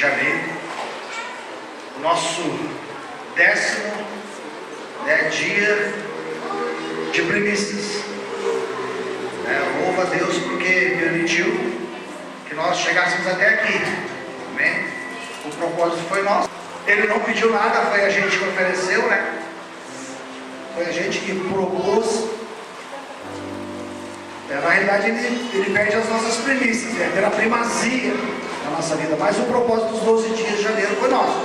janeiro, o nosso 10º dia de primícias. Louva a Deus porque permitiu que nós chegássemos até aqui. Amém? O propósito foi nosso. Ele não pediu nada, foi a gente que ofereceu, né? Foi a gente que propôs. Na realidade, ele pede as nossas primícias, pela primazia da nossa vida. Mas o propósito dos 12 dias de janeiro foi nosso.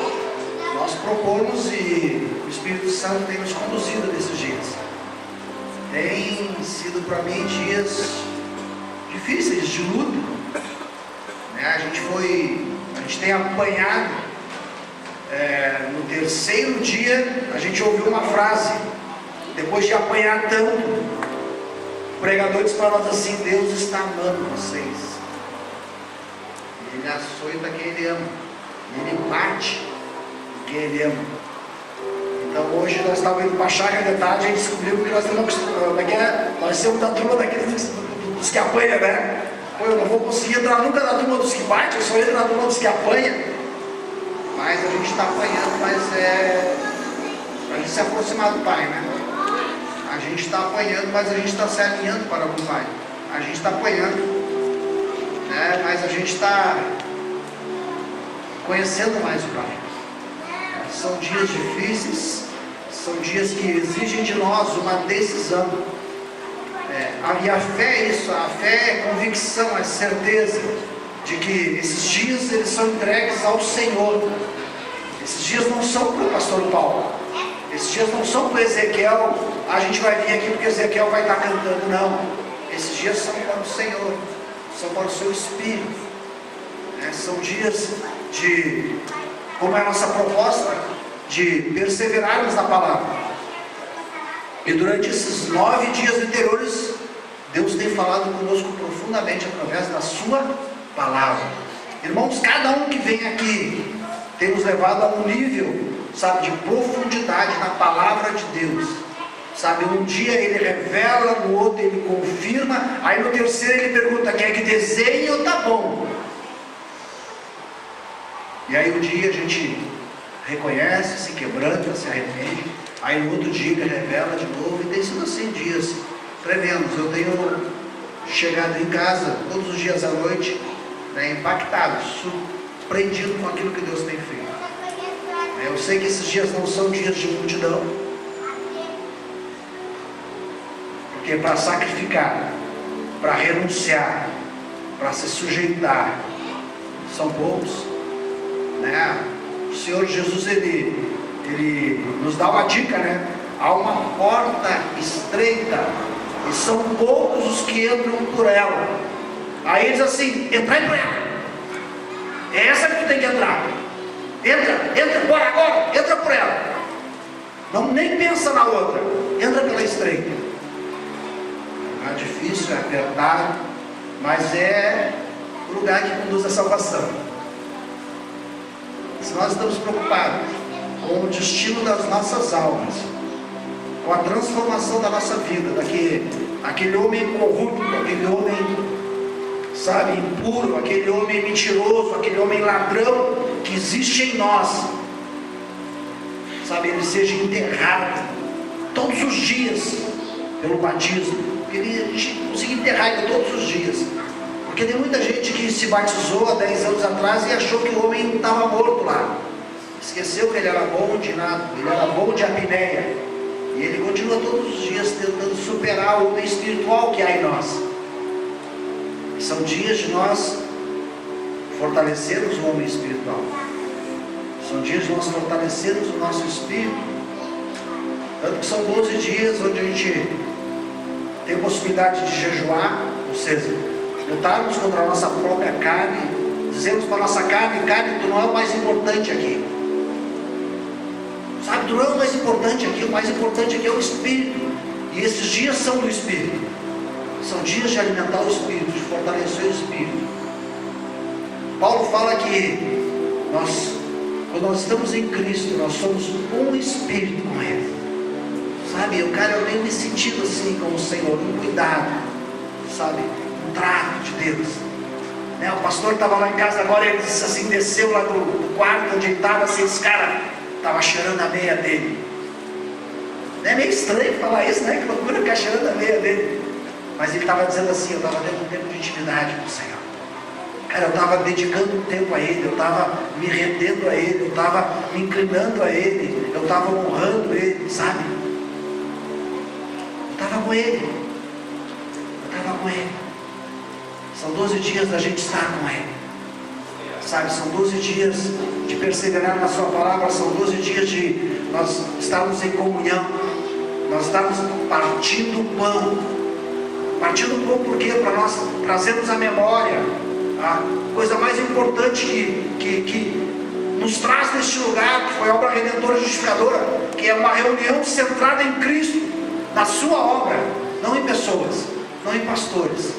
Nós propomos e o Espírito Santo tem nos conduzido nesses dias. Tem sido para mim dias difíceis, de luta. A gente tem apanhado. No terceiro dia, a gente ouviu uma frase. Depois de apanhar tanto, o pregador disse para nós assim: Deus está amando vocês. Ele açoita quem Ele ama. Ele bate quem Ele ama. Então hoje nós estávamos indo para a chácara de tarde e descobrimos que nós somos da turma daqueles dos que apanham, né? Eu não vou conseguir entrar nunca na turma dos que batem, eu só entro na turma dos que apanham. Mas a gente está apanhando, mas para a gente se aproximar do Pai, né? A gente está apanhando, mas a gente está se alinhando para o Pai. A gente está apanhando, né? Mas a gente está conhecendo mais o Pai. São dias difíceis, são dias que exigem de nós uma decisão. E a fé é isso, a fé é convicção, é certeza de que esses dias eles são entregues ao Senhor. Esses dias não são para o pastor Paulo. Esses dias não são para Ezequiel. A gente vai vir aqui porque Ezequiel vai estar cantando. Não. Esses dias são para o Senhor. São para o seu Espírito. São dias de, como é a nossa proposta, de perseverarmos na palavra. E durante esses 9 dias anteriores, Deus tem falado conosco profundamente através da sua palavra. Irmãos, cada um que vem aqui tem nos levado a um nível, sabe, de profundidade na palavra de Deus. Sabe, um dia ele revela, no outro ele confirma, aí no terceiro ele pergunta: quer que desenhe ou tá bom? E aí um dia a gente reconhece, se quebranta, se arrepende, aí no outro dia ele revela de novo, e tem sido assim dias tremendos. Eu tenho chegado em casa todos os dias à noite, impactado, surpreendido com aquilo que Deus tem feito. Eu sei que esses dias não são dias de multidão, porque para sacrificar, para renunciar, para se sujeitar, são poucos, né? O Senhor Jesus, ele nos dá uma dica, né? Há uma porta estreita e são poucos os que entram por ela. Aí ele diz assim: entrai por ela. É essa que tu tem que entrar. Entra, bora agora, entra por ela. Não, nem pensa na outra. Entra pela estreita. É difícil, é apertado, mas é o lugar que conduz à salvação. Se nós estamos preocupados com o destino das nossas almas, com a transformação da nossa vida, aquele homem corrupto, aquele homem, sabe, impuro, aquele homem mentiroso, aquele homem ladrão que existe em nós, sabe, ele seja enterrado todos os dias pelo batismo. A gente consiga enterrar ele todos os dias, porque tem muita gente que se batizou há 10 anos atrás e achou que o homem estava morto lá, esqueceu que ele era bom de nada, ele era bom de apneia, e ele continua todos os dias tentando superar o homem espiritual que há em nós. São dias de nós fortalecermos o homem espiritual, são dias de nós fortalecermos o nosso espírito, tanto que são 12 dias onde a gente tem a possibilidade de jejuar, ou seja, lutarmos contra a nossa própria carne, dizemos para a nossa carne: tu não é o mais importante aqui, sabe, tu não é o mais importante aqui, o mais importante aqui é o Espírito, e esses dias são do Espírito, são dias de alimentar o Espírito, de fortalecer o Espírito. Paulo fala que quando nós estamos em Cristo, nós somos um Espírito com Ele, sabe, eu tenho me sentido assim com o Senhor, um cuidado, sabe, um trato de Deus. né? O pastor estava lá em casa agora, ele disse assim, desceu lá do quarto onde ele estava, assim, esse cara estava cheirando a meia dele. É meio estranho falar isso, né? Que loucura, ficar cheirando a meia dele. Mas ele estava dizendo assim, eu estava tendo um tempo de intimidade com o Senhor. Cara, eu estava dedicando um tempo a Ele, eu estava me rendendo a Ele, eu estava me inclinando a Ele, eu estava honrando Ele, sabe? Eu estava com Ele. Eu estava com Ele. São 12 dias da gente estar com Ele. Sabe, são 12 dias de perseverar na Sua palavra, são 12 dias de nós estarmos em comunhão, nós estarmos partindo o pão. Partindo o pão por quê? Para nós trazermos a memória, a coisa mais importante que nos traz neste lugar, que foi a obra redentora e justificadora, que é uma reunião centrada em Cristo, na Sua obra, não em pessoas, não em pastores,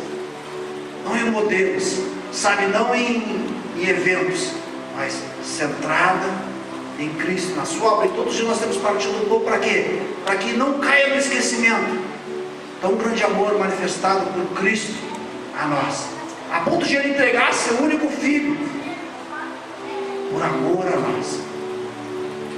não em modelos, sabe, não em eventos, mas centrada em Cristo, na Sua obra. E todos os dias nós temos partido o pão para quê? Para que não caia no esquecimento tão grande amor manifestado por Cristo a nós, a ponto de Ele entregar seu único Filho por amor a nós.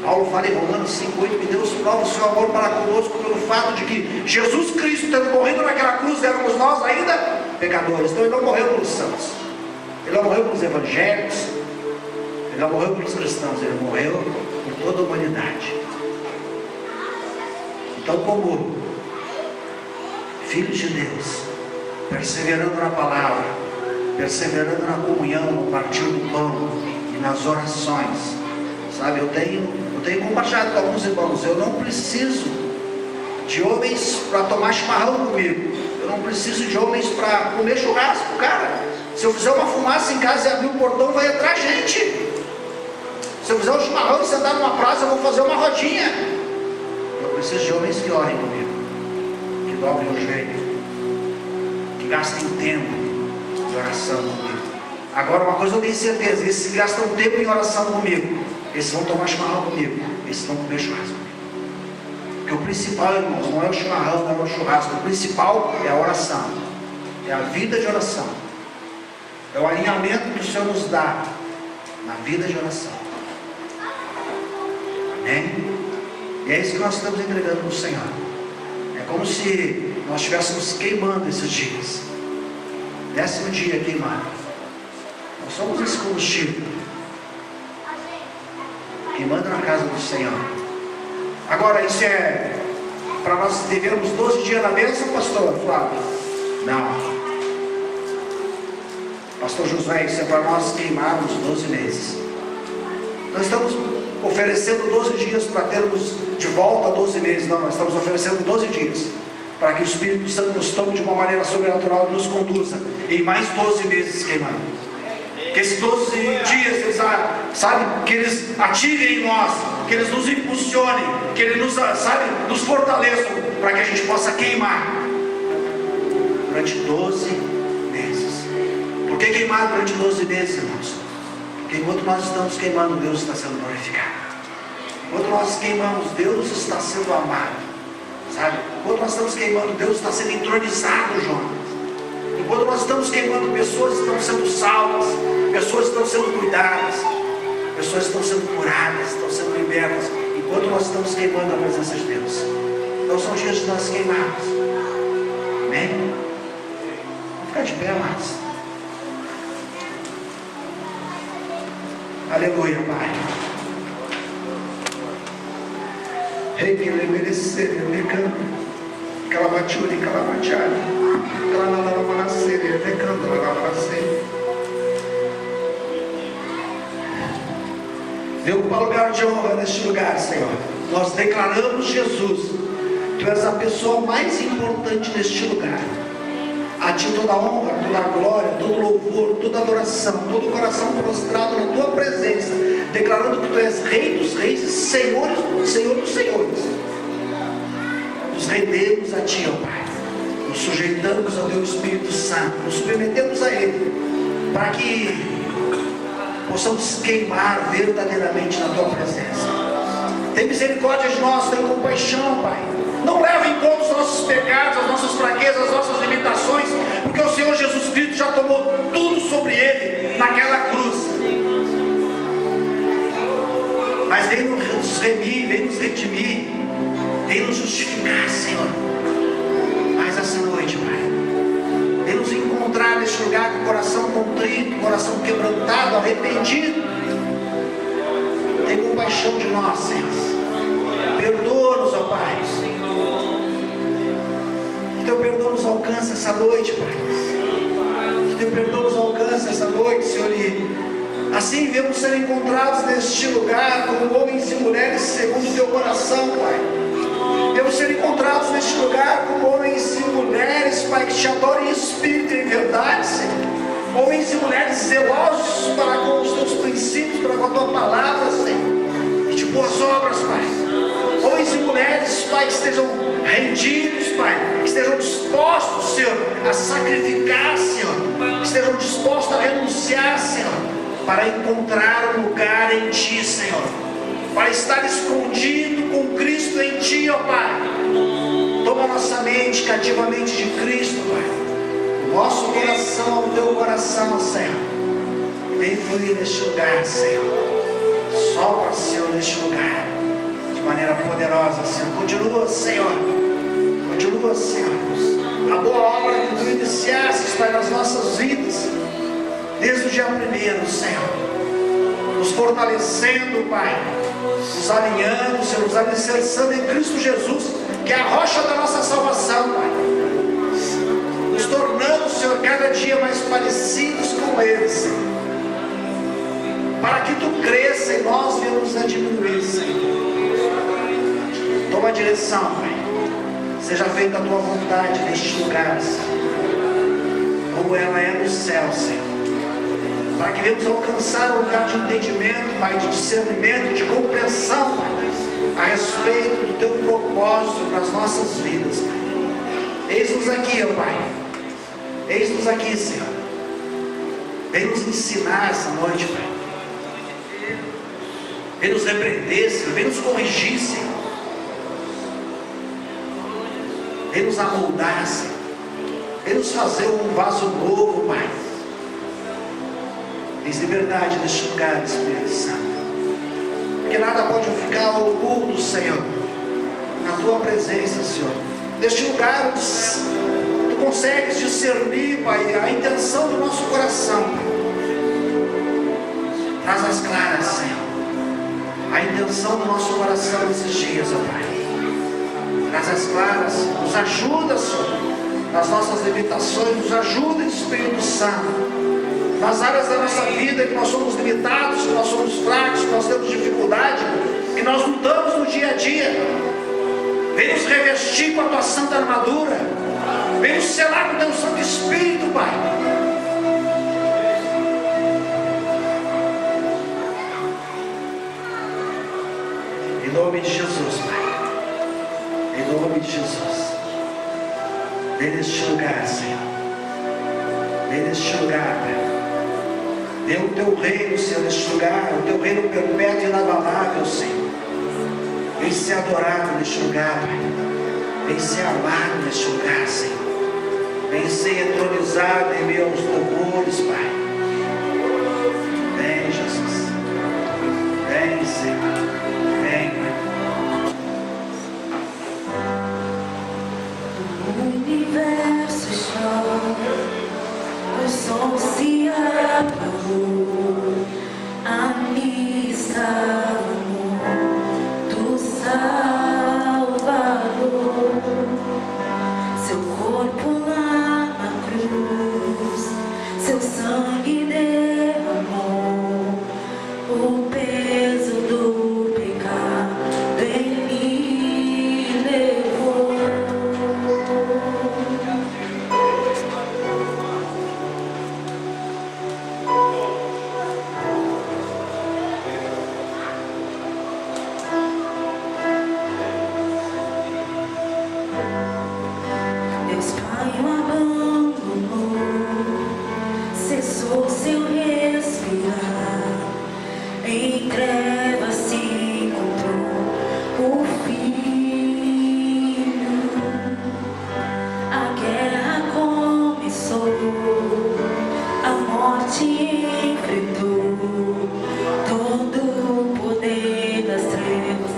Paulo fala em Romanos 5:8 que Deus prova o seu amor para conosco pelo fato de que Jesus Cristo, tendo morrido naquela cruz, éramos nós ainda pecadores. Então Ele não morreu pelos santos, Ele não morreu pelos evangélicos, Ele não morreu pelos cristãos, Ele morreu por toda a humanidade. Então, como filhos de Deus, perseverando na palavra, perseverando na comunhão, no partir do pão e nas orações, sabe, eu tenho compartilhado com alguns irmãos, eu não preciso de homens para tomar chimarrão comigo, eu não preciso de homens para comer churrasco, cara. Se eu fizer uma fumaça em casa e abrir o portão, vai entrar gente. Se eu fizer um chimarrão e sentar numa praça, eu vou fazer uma rodinha. Eu preciso de homens que orem comigo, que dobrem o joelho, que gastem tempo em oração comigo. Agora, uma coisa eu tenho certeza, esses que gastam tempo em oração comigo, esses vão tomar chimarrão comigo, esses vão comer churrasco comigo. Porque o principal, irmãos, não é o chimarrão, não é o churrasco, o principal é a oração, é a vida de oração, é o alinhamento que o Senhor nos dá na vida de oração. Amém? E é isso que nós estamos entregando para o Senhor. É como se nós estivéssemos queimando esses dias. 10º dia queimando. Nós somos esse combustível, queimando na casa do Senhor. Agora, isso é para nós vivermos 12 dias na bênção, pastor Flávio? Não. Pastor Josué, isso é para nós queimarmos 12 meses. Nós estamos oferecendo 12 dias para termos de volta 12 meses. Não, nós estamos oferecendo 12 dias para que o Espírito Santo nos tome de uma maneira sobrenatural e nos conduza em mais 12 meses queimando. Que esses 12 dias, eles, sabe, que eles ativem em nós, que eles nos impulsionem, que eles nos, sabe, nos fortaleçam para que a gente possa queimar durante 12 meses. Por que queimar durante 12 meses, irmãos? Porque enquanto nós estamos queimando, Deus está sendo glorificado. Enquanto nós queimamos, Deus está sendo amado, sabe? Enquanto nós estamos queimando, Deus está sendo entronizado, João. Enquanto nós estamos queimando, pessoas estão sendo salvas, pessoas estão sendo cuidadas, pessoas estão sendo curadas, estão sendo libertas, enquanto nós estamos queimando a presença de Deus. Então são dias de nós queimarmos. Amém? Vamos ficar de pé, amados. Aleluia, Pai. Rei que ele merecer, ele canta. Calabatiuri, calabatiari, calabalamanacere, decanta, calabalamanacere. Deu para o lugar de honra neste lugar, Senhor. Nós declaramos, Jesus, Tu és a pessoa mais importante neste lugar. A Ti toda a honra, toda a glória, todo louvor, toda adoração, todo o coração prostrado na Tua presença, declarando que Tu és Rei dos reis e Senhor dos senhores. Nos rendemos a Ti, ó Pai, nos sujeitamos ao Teu Espírito Santo, nos submetemos a Ele, para que possamos queimar verdadeiramente na Tua presença. Tem misericórdia de nós, tem compaixão, Pai. Não leva em conta os nossos pecados, as nossas fraquezas, as nossas limitações, porque o Senhor Jesus Cristo já tomou tudo sobre Ele. remir, vem nos redimir, vem nos justificar, Senhor. Mas essa noite, Pai, vem nos encontrar neste lugar com o coração contrito, coração quebrantado, arrependido. Tem compaixão de nós, Senhor. Perdoa-nos, ó Pai. Que teu perdão nos alcance essa noite, Pai. Que teu perdão nos alcance essa noite, Senhor. E assim vemos ser encontrados neste lugar como homens e mulheres segundo o teu coração, Pai. Devemos ser encontrados neste lugar como homens e mulheres, Pai, que te adorem em espírito e em verdade, Senhor. Homens e mulheres zelosos para com os teus princípios, para com a tua palavra, Senhor. E de boas obras, Pai. Homens e mulheres, Pai, que estejam rendidos, Pai, que estejam dispostos, Senhor, a sacrificar, Senhor, que estejam dispostos a renunciar, Senhor, para encontrar um lugar em Ti, Senhor, para estar escondido com Cristo em Ti, ó Pai. Toma nossa mente cativamente de Cristo, Pai, o nosso coração ao Teu coração, Senhor. Vem fluir neste lugar, Senhor. Sopra, Senhor, neste lugar de maneira poderosa, Senhor. Continua, Senhor. Continua, Senhor. A boa obra que Tu iniciastes, Pai, nas nossas vidas, desde o dia 1º, Senhor. Nos fortalecendo, Pai. Nos alinhando, Senhor. Nos alicerçando em Cristo Jesus, que é a rocha da nossa salvação, Pai. Nos tornando, Senhor, cada dia mais parecidos com Ele, Senhor. Para que Tu cresça e nós venhamos a diminuir, Senhor. Toma a direção, Pai. Seja feita a Tua vontade neste lugar, Senhor, como ela é no céu, Senhor. Para que venhamos alcançar um lugar de entendimento, Pai, de discernimento, de compreensão, Pai, a respeito do Teu propósito para as nossas vidas, Pai. Eis-nos aqui, ó Pai. Eis-nos aqui, Senhor. Vem nos ensinar essa noite, Pai. Vem nos repreender, Senhor. Vem nos corrigir, Senhor. Vem nos amoldar, Senhor. Vem nos fazer um vaso novo, Pai. Tens liberdade neste lugar, Espírito Santo. Porque nada pode ficar oculto, Senhor, na Tua presença, Senhor. Neste lugar onde Tu consegues discernir, Pai, a intenção do nosso coração. Traz as claras, Senhor, a intenção do nosso coração nesses dias, ó Pai. Traz as claras, nos ajuda, Senhor, nas nossas limitações, nos ajuda, Espírito Santo, nas áreas da nossa vida que nós somos limitados, que nós somos fracos, que nós temos dificuldade, que nós lutamos no dia a dia. Vem nos revestir com a Tua santa armadura, vem nos selar com o Teu Santo Espírito, Pai. Em nome de Jesus, Pai. Em nome de Jesus. Vem neste lugar, Senhor. Vem neste lugar, Pai. Dê o Teu reino, Senhor, neste lugar. O Teu reino perpétuo e inabalável, Senhor. Vem ser adorado neste lugar, Pai. Vem ser amado neste lugar, Senhor. Vem ser entronizado em meus louvores, Pai. Vem, Jesus. Vem, Senhor. Vem, Pai. O universo chora, o sol se apagou, a missa do Salvador, seu corpo lá na cruz, seu sangue derramou, o peso do pecado em mim levou. Deus Pai o abandonou, cessou seu respirar, em trevas se encontrou o Filho. A guerra começou, a morte enfrentou, todo o poder das trevas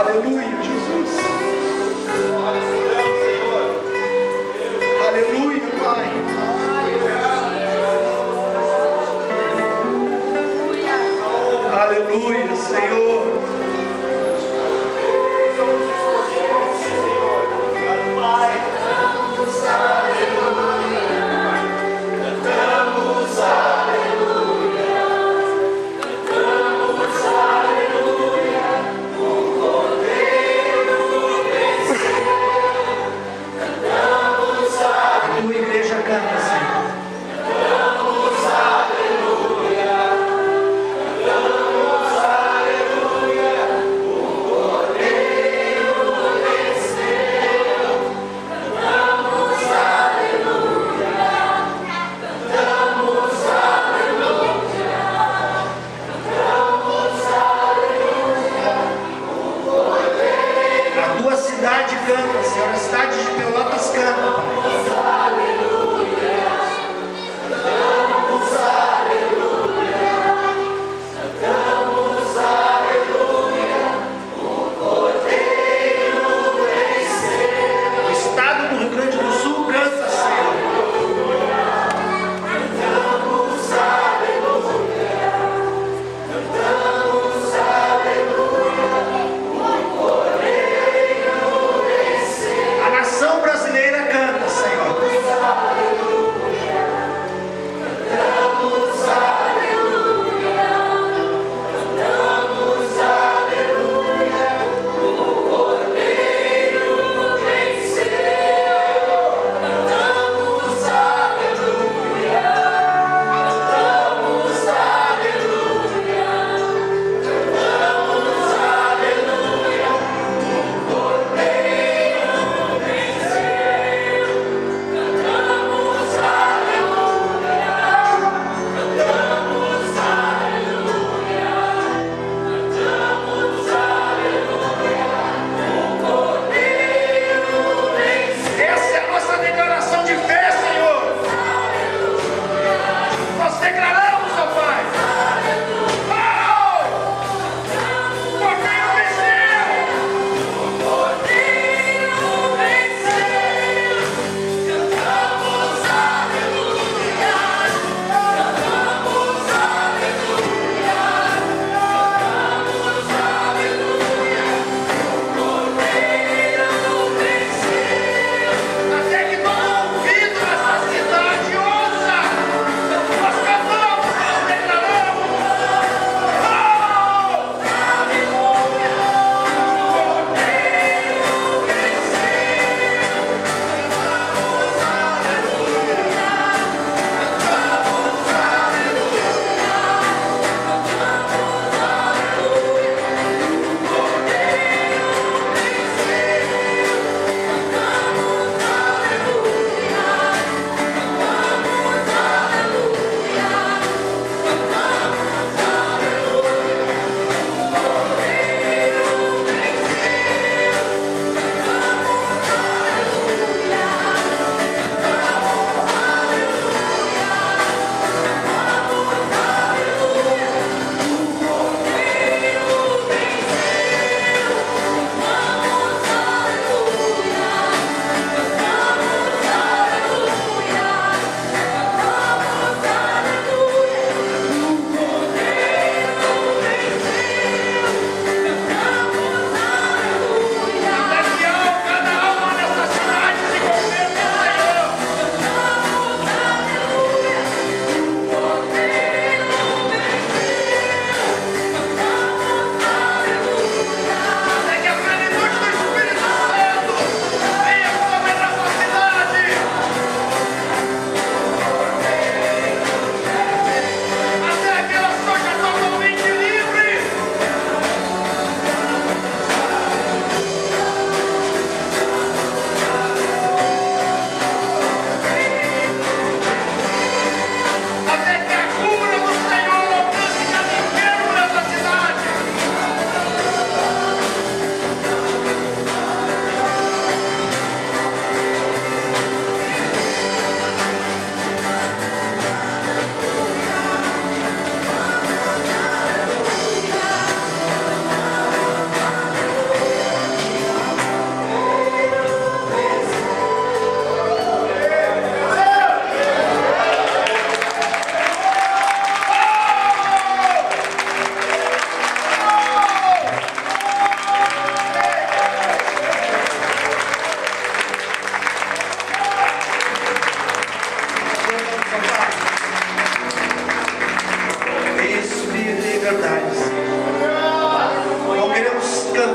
Aleluia, Jesus. Aleluia, Pai. Aleluia, Senhor. A tua igreja canta, Senhor. A tua cidade canta, Senhor. A cidade de Pelotas canta, Pai. O estado do Rio Grande do Sul canta, Senhor. A nação brasileira canta, Senhor.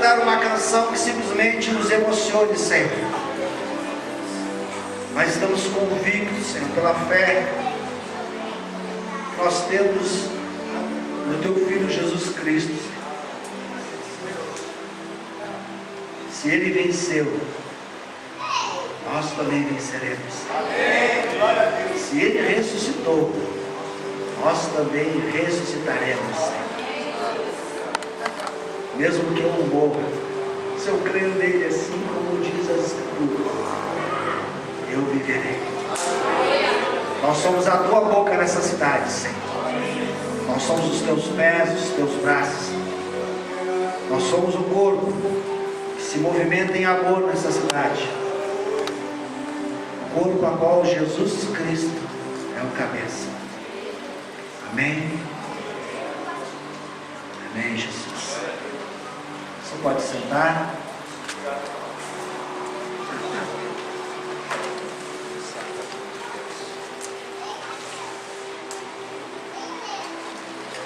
cantar uma canção que simplesmente nos emocione, Senhor. Mas estamos convictos, Senhor, pela fé que nós temos no Teu Filho Jesus Cristo. Se Ele venceu, nós também venceremos. Se Ele ressuscitou, nós também ressuscitaremos, Senhor. Mesmo que eu não morra, se eu creio nele assim como diz as Escrituras, eu viverei. Nós somos a Tua boca nessa cidade, Senhor. Nós somos os Teus pés, os Teus braços. Nós somos o corpo que se movimenta em amor nessa cidade. O corpo a qual Jesus Cristo é o cabeça. Amém? Amém, Jesus. Você pode sentar.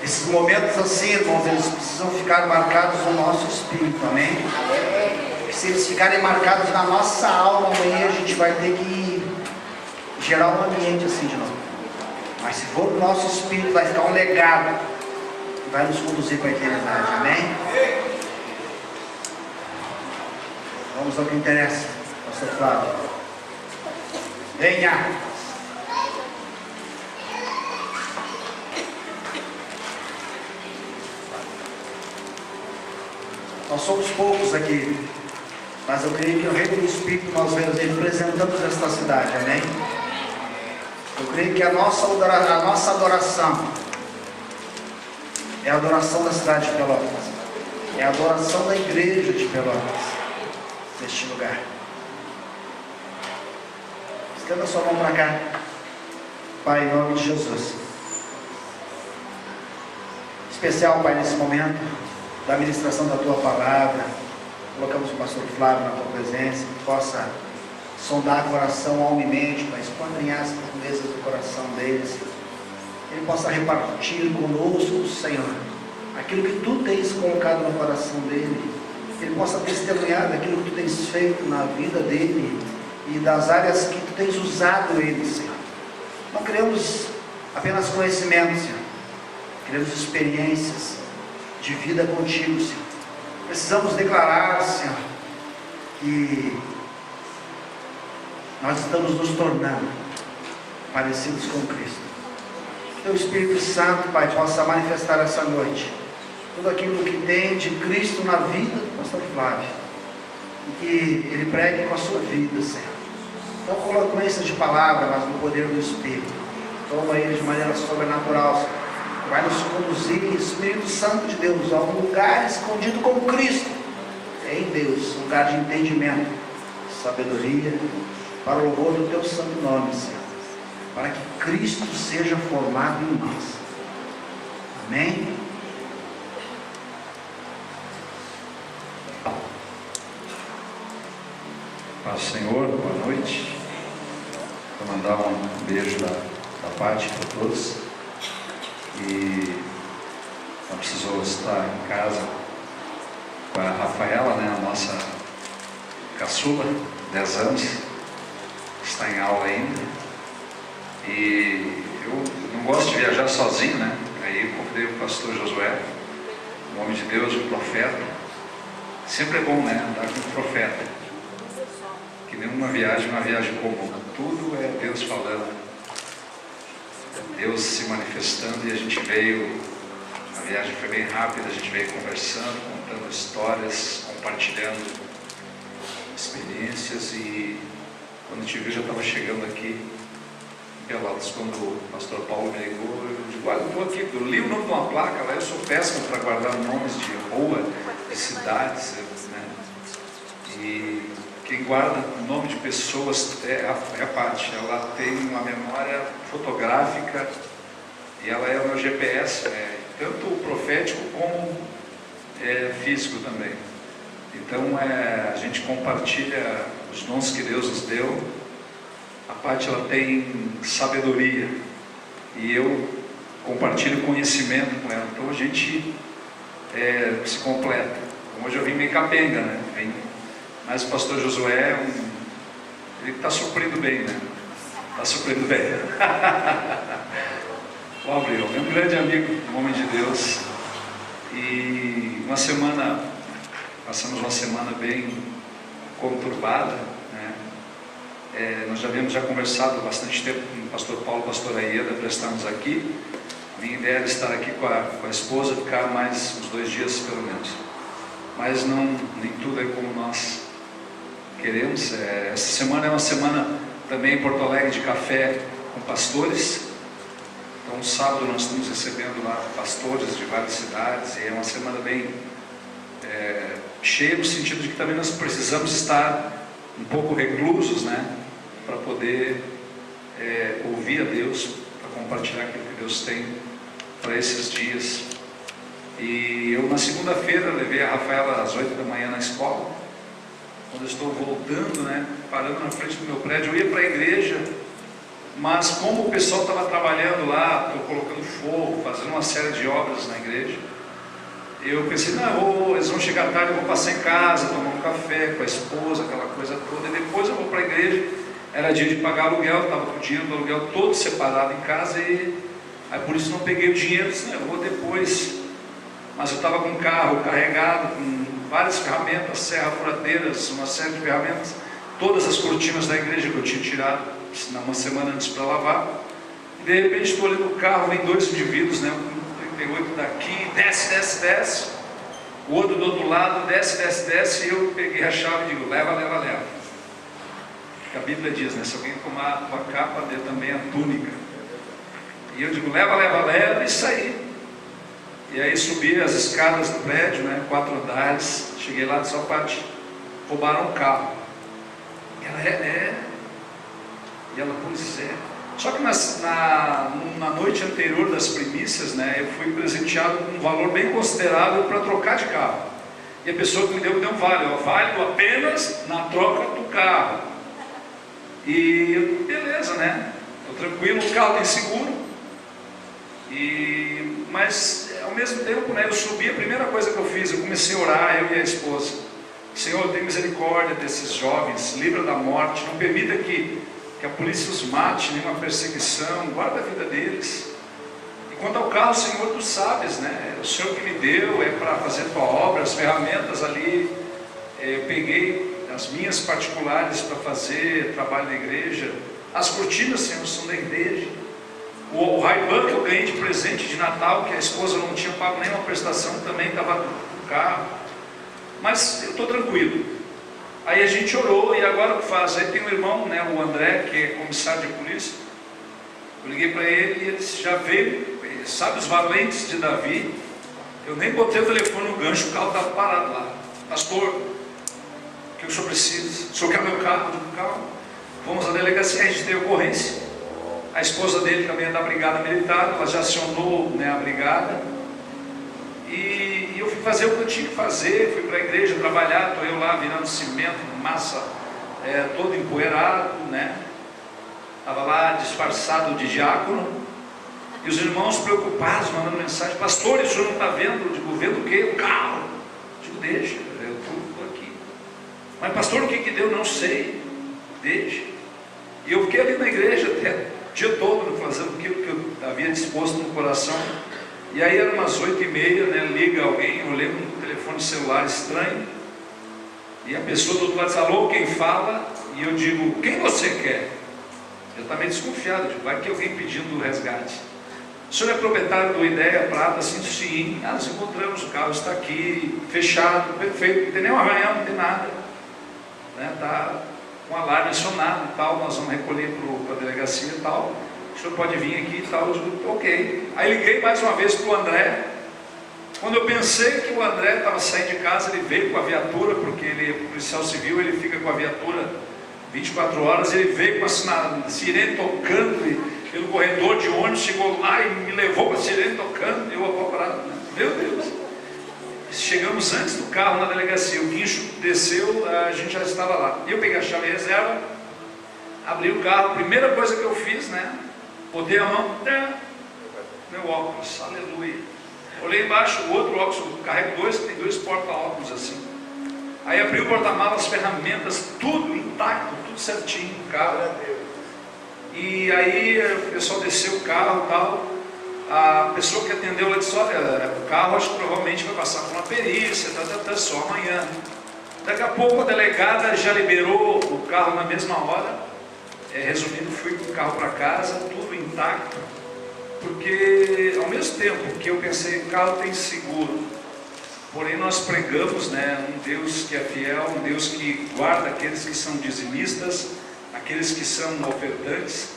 Esses momentos assim, irmãos, eles precisam ficar marcados no nosso espírito, amém? E se eles ficarem marcados na nossa alma, amanhã a gente vai ter que gerar um ambiente assim de novo. Mas se for no nosso espírito, vai ficar um legado que vai nos conduzir para a eternidade, amém? Vamos ao que interessa, pastor Flávio. Venha! Nós somos poucos aqui, mas eu creio que o Reino do Espírito nós representamos esta cidade, amém? Eu creio que a nossa adoração é a adoração da cidade de Pelotas, é a adoração da igreja de Pelotas, neste lugar. Estenda a sua mão para cá, Pai, em nome de Jesus. Especial, Pai, nesse momento da ministração da Tua palavra, colocamos o pastor Flávio na Tua presença, que possa sondar coração, alma e mente, para esquadrinhar as profundezas do coração deles, Ele possa repartir conosco, Senhor, aquilo que Tu tens colocado no coração dele, Ele possa testemunhar daquilo que Tu tens feito na vida dele e das áreas que Tu tens usado ele, Senhor. Não queremos apenas conhecimento, Senhor, queremos experiências de vida contigo, Senhor. Precisamos declarar, Senhor, que nós estamos nos tornando parecidos com Cristo. Que Teu Espírito Santo, Pai, possa manifestar essa noite tudo aquilo que tem de Cristo na vida do pastor Flávio, e que ele pregue com a sua vida, Senhor. Não com eloquência de palavra, mas no poder do Espírito. Toma ele de maneira sobrenatural, Senhor. Vai nos conduzir, Espírito Santo de Deus, a um lugar escondido com Cristo, em Deus, um lugar de entendimento, sabedoria, para o louvor do Teu santo nome, Senhor, para que Cristo seja formado em nós. Amém? Paz, Senhor, boa noite. Vou mandar um beijo da Paty para todos. E não precisou estar em casa com a Rafaela, né, a nossa caçula, 10 anos, está em aula ainda. E eu não gosto de viajar sozinho, né? Aí convidei o pastor Josué, um homem de Deus, um profeta. Sempre é bom, né, andar com um profeta. Que nenhuma viagem é uma viagem comum, tudo é Deus falando. Deus se manifestando, e a gente veio, a viagem foi bem rápida, a gente veio conversando, contando histórias, compartilhando experiências, e quando te vi já estava chegando aqui em Pelotas, quando o pastor Paulo me ligou, eu digo, olha, eu estou aqui, eu li o nome de uma placa lá, eu sou péssimo para guardar nomes de rua, de cidades, né? E quem guarda o nome de pessoas é a Paty. Ela tem uma memória fotográfica e ela é o meu GPS, né? Tanto profético como físico também. Então a gente compartilha os dons que Deus nos deu. A Paty, ela tem sabedoria e eu compartilho conhecimento com ela. Então a gente se completa. Então hoje eu vim meio capenga, né? Mas o pastor Josué, ele está suprindo bem, né? Está suprindo bem. O Abreu, meu grande amigo, um homem de Deus. E passamos uma semana bem conturbada, né? Nós já havíamos conversado bastante tempo com o pastor Paulo e a pastora Ieda para estarmos aqui. Minha ideia era estar aqui com a esposa, ficar mais uns 2 dias pelo menos. Mas nem tudo é como nós queremos. Essa semana é uma semana também em Porto Alegre de café com pastores. Então, sábado nós estamos recebendo lá pastores de várias cidades, e é uma semana bem cheia, no sentido de que também nós precisamos estar um pouco reclusos, né, para poder ouvir a Deus, para compartilhar aquilo que Deus tem para esses dias. E eu, na segunda-feira, levei a Rafaela às 8 da manhã na escola. Quando eu estou voltando, né, parando na frente do meu prédio, eu ia para a igreja. Mas como o pessoal estava trabalhando lá, estou colocando fogo, fazendo uma série de obras na igreja, eu pensei, não, eles vão chegar tarde, eu vou passar em casa, tomar um café com a esposa, aquela coisa toda, e depois eu vou para a igreja. Era dia de pagar aluguel, estava com o dinheiro do aluguel todo separado em casa, e aí por isso não peguei o dinheiro, disse, não, eu vou depois. Mas eu estava com um carro carregado, com várias ferramentas, serra-furadeiras, uma série de ferramentas, todas as cortinas da igreja que eu tinha tirado uma semana antes para lavar. E de repente estou ali no carro, vem 2 indivíduos, né, um 38 daqui, desce, o outro do outro lado, desce, e eu peguei a chave e digo, leva. Porque a Bíblia diz, né, se alguém tomar a tua capa, dê também a túnica. E eu digo, leva, e saí. E aí subi as escadas do prédio, né, 4 andares, cheguei lá, só parte, roubaram um carro. E ela e ela, pois é. Só que na noite anterior das primícias, né, eu fui presenteado com um valor bem considerável para trocar de carro. E a pessoa que me deu um válido apenas na troca do carro. E eu, beleza, né? Estou tranquilo, o carro tem seguro. Mas ao mesmo tempo, né, eu subi, a primeira coisa que eu fiz, eu comecei a orar, eu e a esposa. Senhor, tem misericórdia desses jovens, livra da morte, não permita que a polícia os mate, nenhuma perseguição, guarda a vida deles. E quanto ao carro, Senhor, tu sabes, né? O Senhor que me deu é para fazer tua obra, as ferramentas ali, eu peguei as minhas particulares para fazer trabalho na igreja. As cortinas, Senhor, são da igreja. O Ray-Ban que eu ganhei de presente de Natal, que a esposa não tinha pago nenhuma prestação, também estava no carro. Mas eu estou tranquilo. Aí a gente orou, e agora o que faz? Aí tem um irmão, né, o André, que é comissário de polícia. Eu liguei para ele e ele disse, já veio, sabe os valentes de Davi? Eu nem botei o telefone no gancho, o carro estava parado lá. Pastor, o que o senhor precisa? O senhor quer meu carro? Eu digo, calma. Vamos à delegacia, a gente tem ocorrência. A esposa dele também é da brigada militar, ela já acionou, né, a brigada. E eu fui fazer o que eu tinha que fazer, fui para a igreja trabalhar, estou eu lá virando cimento, massa, todo empoeirado, né? Estava lá disfarçado de diácono, e os irmãos preocupados, mandando mensagem, pastor, o senhor não está vendo? Eu digo, vendo o quê? O carro. Eu digo, deixa, eu estou aqui. Mas pastor, o que deu? Não sei, deixa. E eu fiquei ali na igreja até o dia todo, fazendo aquilo que eu havia disposto no coração. E aí eram umas 8h30, né, liga alguém, eu lembro um telefone celular estranho, e a pessoa do outro lado diz, alô, quem fala? E eu digo, quem você quer? Eu estava meio desconfiado, digo, vai que alguém pedindo o resgate. O senhor é proprietário do Ideia Prata? Assim, sim. Nós encontramos, o carro está aqui, fechado, perfeito, não tem nenhum arranhão, não tem nada, né, está com alarme acionado e tal, nós vamos recolher para a delegacia e tal. O senhor pode vir aqui e tal. Eu digo, ok. Aí liguei mais uma vez para o André. Quando eu pensei que o André estava saindo de casa, ele veio com a viatura, porque ele é policial civil, ele fica com a viatura 24 horas, ele veio com a sirene tocando, pelo corredor de ônibus, chegou lá e me levou com a sirene tocando, eu apavorado, meu Deus. Chegamos antes do carro na delegacia, o guincho desceu, a gente já estava lá. Eu peguei a chave reserva, abri o carro, a primeira coisa que eu fiz, né? Botei a mão, meu óculos, aleluia. Olhei embaixo, o outro óculos, carrego dois, tem dois porta-óculos assim. Aí abri o porta-malas, ferramentas, tudo intacto, tudo certinho, o carro. E aí o pessoal desceu o carro e tal. A pessoa que atendeu, ela disse: olha, o carro acho que provavelmente vai passar por uma perícia, só amanhã. Daqui a pouco a delegada já liberou o carro na mesma hora. Resumindo, fui com o carro para casa, tudo intacto. Porque ao mesmo tempo que eu pensei, o carro tem seguro, porém nós pregamos, né, um Deus que é fiel, um Deus que guarda aqueles que são dizimistas, aqueles que são ofertantes.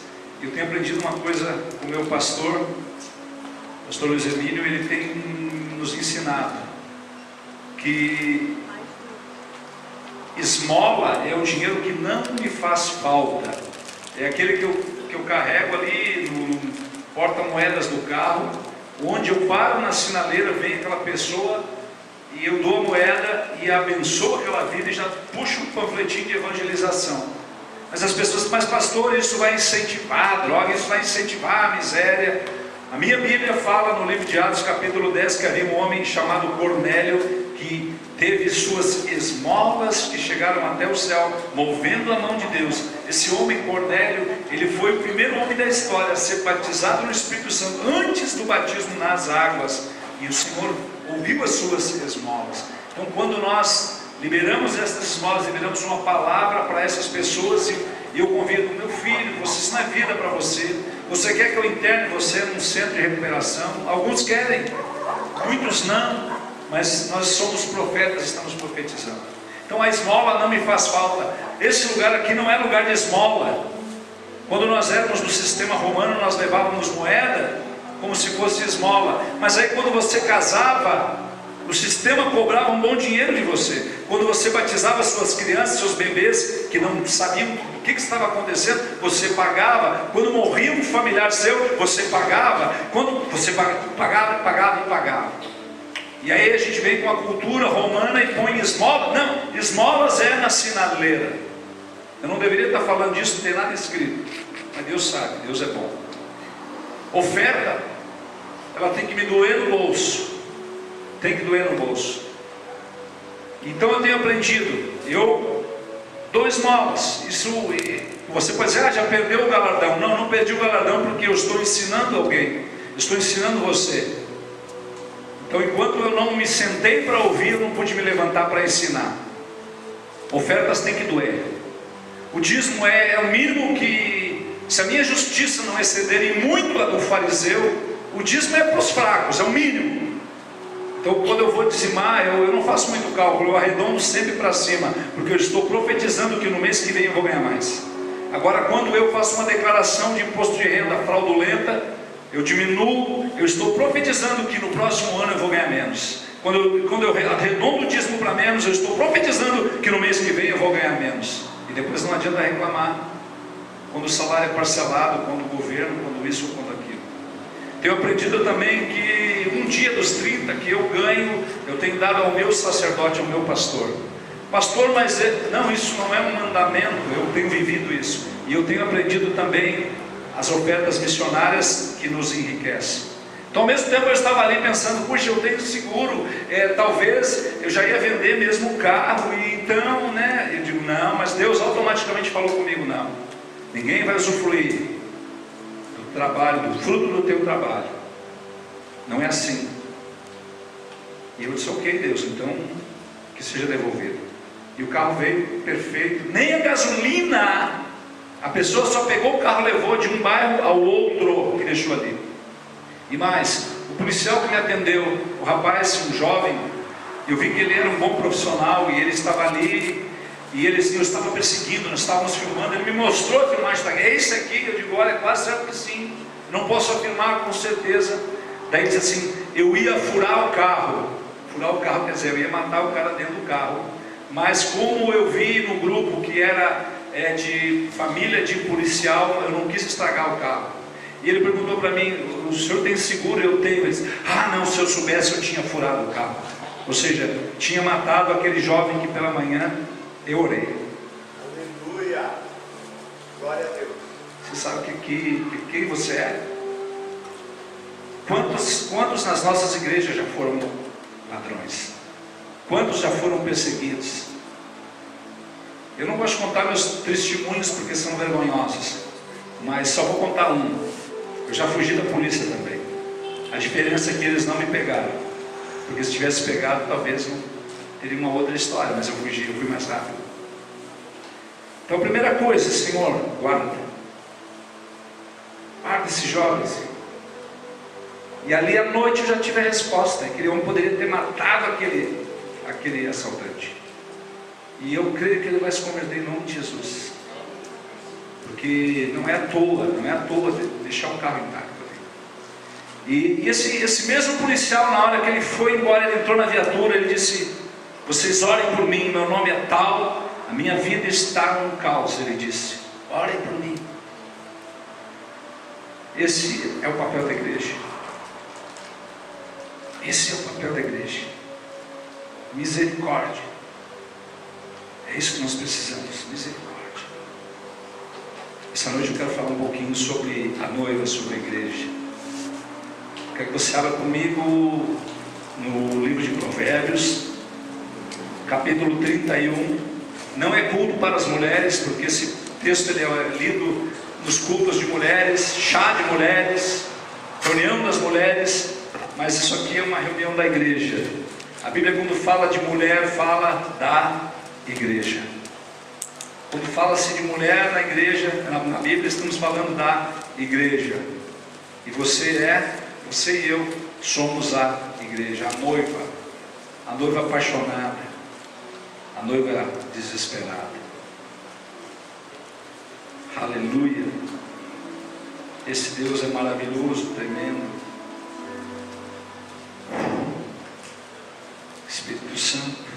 Eu tenho aprendido uma coisa com o meu pastor Luiz Emílio, ele tem nos ensinado que esmola é o dinheiro que não me faz falta, é aquele que eu carrego ali no porta-moedas do carro, onde eu paro na sinaleira, vem aquela pessoa e eu dou a moeda e abençoo aquela vida e já puxo um panfletinho de evangelização. Mas as pessoas, mas pastor, isso vai incentivar a droga, isso vai incentivar a miséria. A minha Bíblia fala no livro de Atos, capítulo 10, que havia um homem chamado Cornélio, que teve suas esmolas que chegaram até o céu, movendo a mão de Deus. Esse homem Cornélio, ele foi o primeiro homem da história a ser batizado no Espírito Santo, antes do batismo nas águas, e o Senhor ouviu as suas esmolas. Então quando nós liberamos essas esmolas, liberamos uma palavra para essas pessoas, e eu convido: meu filho, isso não é vida para você. Você quer que eu interne você num centro de recuperação? Alguns querem, muitos não, mas nós somos profetas, estamos profetizando. Então a esmola não me faz falta. Esse lugar aqui não é lugar de esmola. Quando nós éramos no sistema romano, nós levávamos moeda como se fosse esmola. Mas aí quando você casava, o sistema cobrava um bom dinheiro de você. Quando você batizava suas crianças, seus bebês, que não sabiam o que estava acontecendo, você pagava. Quando morria um familiar seu, você pagava. Quando você pagava. E aí a gente vem com a cultura romana e põe esmola. Não, esmolas é na sinaleira. Eu não deveria estar falando disso, não tem nada escrito, mas Deus sabe, Deus é bom. Oferta, ela tem que me doer no bolso. Tem que doer no bolso. Então eu tenho aprendido, eu dou esmolas. Isso, você pode dizer: já perdeu o galardão. Não perdi o galardão, porque eu estou ensinando alguém, estou ensinando você. Então enquanto eu não me sentei para ouvir, eu não pude me levantar para ensinar. Ofertas tem que doer. O dízimo é o mínimo que, se a minha justiça não exceder em muito a do fariseu, o dízimo é para os fracos, é o mínimo. Então quando eu vou dizimar, eu não faço muito cálculo, eu arredondo sempre para cima, porque eu estou profetizando que no mês que vem eu vou ganhar mais. Agora quando eu faço uma declaração de imposto de renda fraudulenta, eu diminuo, eu estou profetizando que no próximo ano eu vou ganhar menos. Quando eu arredondo o dízimo para menos, eu estou profetizando que no mês que vem eu vou ganhar menos. E depois não adianta reclamar, quando o salário é parcelado, quando o governo, quando isso ou quando aquilo. Tenho aprendido também que um dia dos 30 que eu ganho, eu tenho dado ao meu sacerdote, ao meu pastor. Pastor, mas não, isso não é um mandamento, eu tenho vivido isso. E eu tenho aprendido também as ofertas missionárias que nos enriquecem. Então ao mesmo tempo eu estava ali pensando: puxa, eu tenho seguro, talvez eu já ia vender mesmo o carro, e então, né? Eu digo: não, mas Deus automaticamente falou comigo: não, ninguém vai usufruir do trabalho, do fruto do teu trabalho. Não é assim. E eu disse: ok, Deus, então que seja devolvido. E o carro veio perfeito, nem a gasolina, a pessoa só pegou o carro, levou de um bairro ao outro que deixou ali. E mais, o policial que me atendeu, o rapaz, um jovem, eu vi que ele era um bom profissional, e ele estava ali, e eu estava perseguindo, nós estávamos filmando, ele me mostrou a filmagem, é esse aqui. Eu digo: olha, é quase certo que sim, não posso afirmar com certeza. Daí ele disse assim: eu ia furar o carro, quer dizer, eu ia matar o cara dentro do carro, mas como eu vi no grupo que era de família de policial, eu não quis estragar o carro. E ele perguntou para mim: o senhor tem seguro? Eu tenho. Ele disse: ah não, se eu soubesse eu tinha furado o carro. Ou seja, tinha matado aquele jovem que pela manhã eu orei. Aleluia, glória a Deus. Você sabe quem você é? Quantos nas nossas igrejas já foram ladrões? Quantos já foram perseguidos? Eu não gosto de contar meus testemunhos porque são vergonhosos, mas só vou contar um. Eu já fugi da polícia também. A diferença é que eles não me pegaram, porque se tivesse pegado talvez não teria uma outra história, mas eu fugi, eu fui mais rápido. Então a primeira coisa, Senhor, guarda esses jovens. E ali à noite eu já tive a resposta, que ele poderia ter matado aquele assaltante. E eu creio que ele vai se converter em nome de Jesus. Porque não é à toa deixar um carro intacto. E esse mesmo policial, na hora que ele foi embora, ele entrou na viatura, ele disse: vocês orem por mim, meu nome é tal, a minha vida está num caos. Ele disse: orem por mim. Esse é o papel da igreja. Esse é o papel da igreja. Misericórdia. É isso que nós precisamos, misericórdia. Essa noite eu quero falar um pouquinho sobre a noiva, sobre a igreja. Quero que você abra comigo no livro de Provérbios, capítulo 31. Não é culto para as mulheres, porque esse texto ele é lido nos cultos de mulheres, chá de mulheres, reunião das mulheres, mas isso aqui é uma reunião da igreja. A Bíblia, quando fala de mulher, fala da igreja. Quando fala-se de mulher na igreja, na Bíblia, estamos falando da igreja. E você e eu somos a igreja, a noiva apaixonada, a noiva desesperada. Aleluia. Esse Deus é maravilhoso, tremendo. Espírito Santo.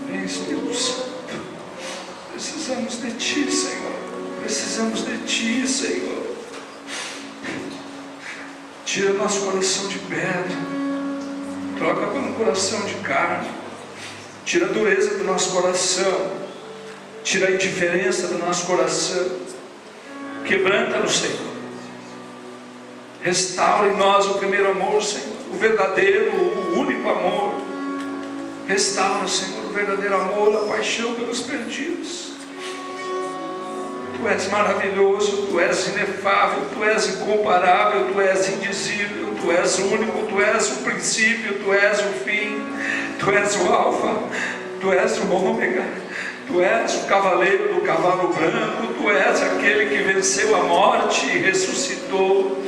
Vem, Espírito Santo. Precisamos de Ti, Senhor. Precisamos de Ti, Senhor. Tira nosso coração de pedra, troca por um coração de carne. Tira a dureza do nosso coração, tira a indiferença do nosso coração. Quebranta-nos, Senhor. Restaura em nós o primeiro amor, Senhor, o verdadeiro, o único amor. Restaura, Senhor, o verdadeiro amor, a paixão pelos perdidos. Tu és maravilhoso, Tu és inefável, Tu és incomparável, Tu és indizível, Tu és único, Tu és o princípio, Tu és o fim, Tu és o alfa, Tu és o ômega, Tu és o cavaleiro do cavalo branco, Tu és aquele que venceu a morte e ressuscitou.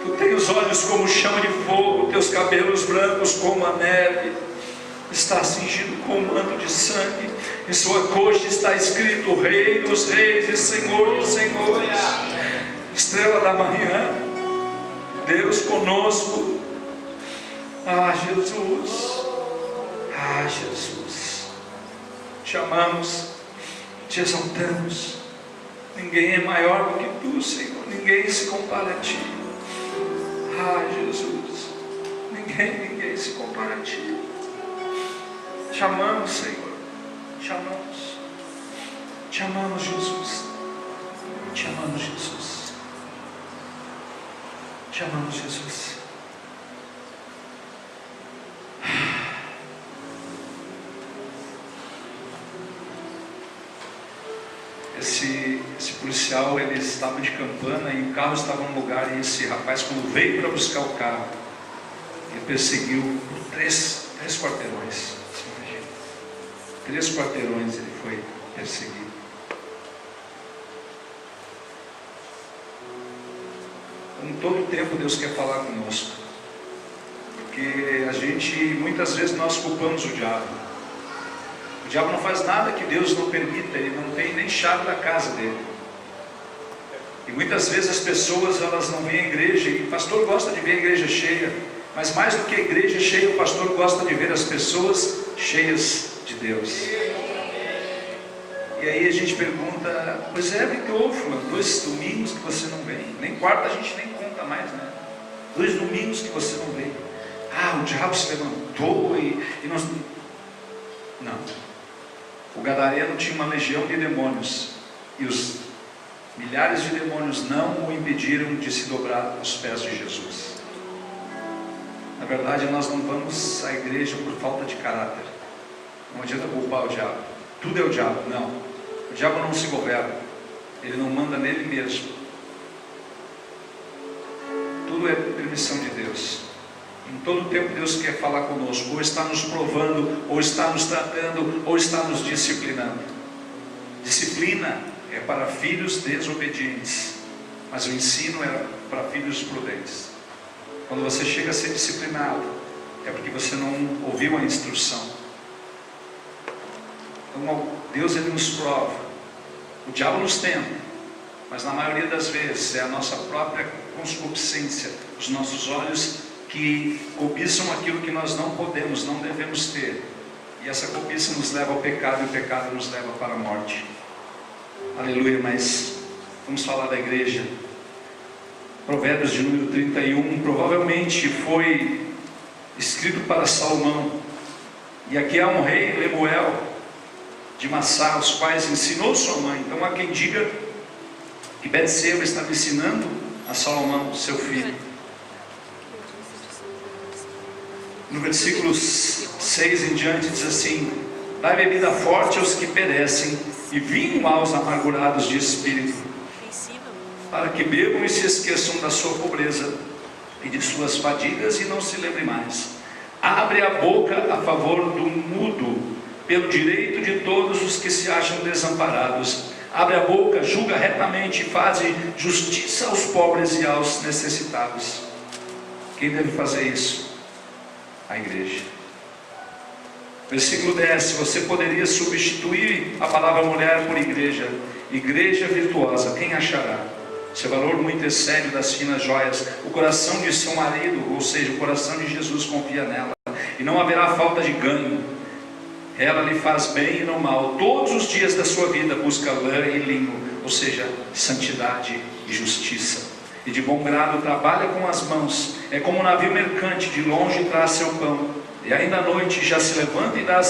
Tu tens os olhos como chama de fogo, Teus cabelos brancos como a neve. Está cingido com um manto de sangue, em sua coxa está escrito: Rei dos reis e Senhor dos senhores. Estrela da manhã, Deus conosco. Ah, Jesus, ah, Jesus, Te amamos, Te exaltamos. Ninguém é maior do que Tu, Senhor, ninguém se compara a Ti. Ah, Jesus, ninguém se compara a Ti. Te amamos, Senhor, Te amamos, Te amamos, Jesus, Te amamos, Jesus, Te amamos, Jesus. Esse policial, ele estava de campana e o carro estava num lugar, e esse rapaz, quando veio para buscar o carro, ele perseguiu por três quarteirões. 3 quarteirões ele foi perseguido. Em todo tempo Deus quer falar conosco, porque a gente, muitas vezes nós culpamos o diabo. O diabo não faz nada que Deus não permita, ele não tem nem chave da casa dele. E muitas vezes as pessoas, elas não vêm à igreja, e o pastor gosta de ver a igreja cheia, mas mais do que a igreja cheia, o pastor gosta de ver as pessoas cheias de Deus. E aí a gente pergunta: pois é, que houve, fulano? 2 domingos que você não vem, nem quarta a gente nem conta mais, né? 2 domingos que você não vem. Ah, o diabo se levantou e nós... Não. O gadareno tinha uma legião de demônios, e os Milhares de demônios não o impediram de se dobrar aos pés de Jesus. Na verdade, nós não vamos à igreja por falta de caráter. Não adianta culpar o diabo. Tudo é o diabo. Não. O diabo não se governa. Ele não manda nele mesmo. Tudo é permissão de Deus. Em todo tempo Deus quer falar conosco. Ou está nos provando, ou está nos tratando, ou está nos disciplinando. Disciplina é para filhos desobedientes, mas o ensino é para filhos prudentes. Quando você chega a ser disciplinado, é porque você não ouviu a instrução. Então Deus, ele nos prova. O diabo nos tenta, mas na maioria das vezes é a nossa própria concupiscência, os nossos olhos que cobiçam aquilo que nós não podemos, não devemos ter. E essa cobiça nos leva ao pecado, e o pecado nos leva para a morte. Aleluia. Mas vamos falar da igreja. Provérbios de número 31, provavelmente foi escrito para Salomão. E aqui há um rei, Lemuel, de Massá, os quais ensinou sua mãe. Então há quem diga que Betseba estava ensinando a Salomão, seu filho. No versículo 6 em diante diz assim: dai bebida forte aos que perecem, e vinho aos amargurados de espírito, para que bebam e se esqueçam da sua pobreza e de suas fadigas, e não se lembrem mais. Abre a boca a favor do mudo, pelo direito de todos os que se acham desamparados. Abre a boca, julga retamente, faz justiça aos pobres e aos necessitados. Quem deve fazer isso? A igreja. Versículo 10: você poderia substituir a palavra mulher por igreja. Igreja virtuosa, quem achará? Seu valor muito excede das finas joias. O coração de seu marido, ou seja, o coração de Jesus, confia nela, e não haverá falta de ganho. Ela lhe faz bem e não mal. Todos os dias da sua vida busca lã e linho, ou seja, santidade e justiça. E de bom grado trabalha com as mãos. É como um navio mercante, de longe traz seu pão. E ainda à noite já se levanta e dá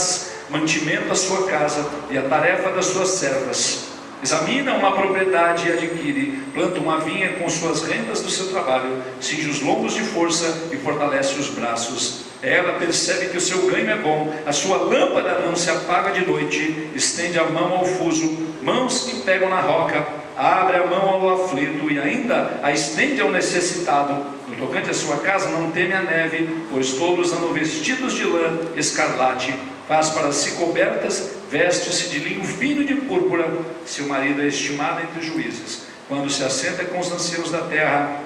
mantimento à sua casa e a tarefa das suas servas. Examina uma propriedade e adquire. Planta uma vinha com suas rendas do seu trabalho. Cinge os lombos de força e fortalece os braços. Ela percebe que o seu ganho é bom. A sua lâmpada não se apaga de noite. Estende a mão ao fuso, mãos que pegam na roca. Abre a mão ao aflito e ainda a estende ao necessitado. No tocante à sua casa não teme a neve, pois todos andam vestidos de lã escarlate. Faz para si cobertas, veste-se de linho fino e de púrpura. Seu marido é estimado entre os juízes. Quando se assenta com os anciãos da terra,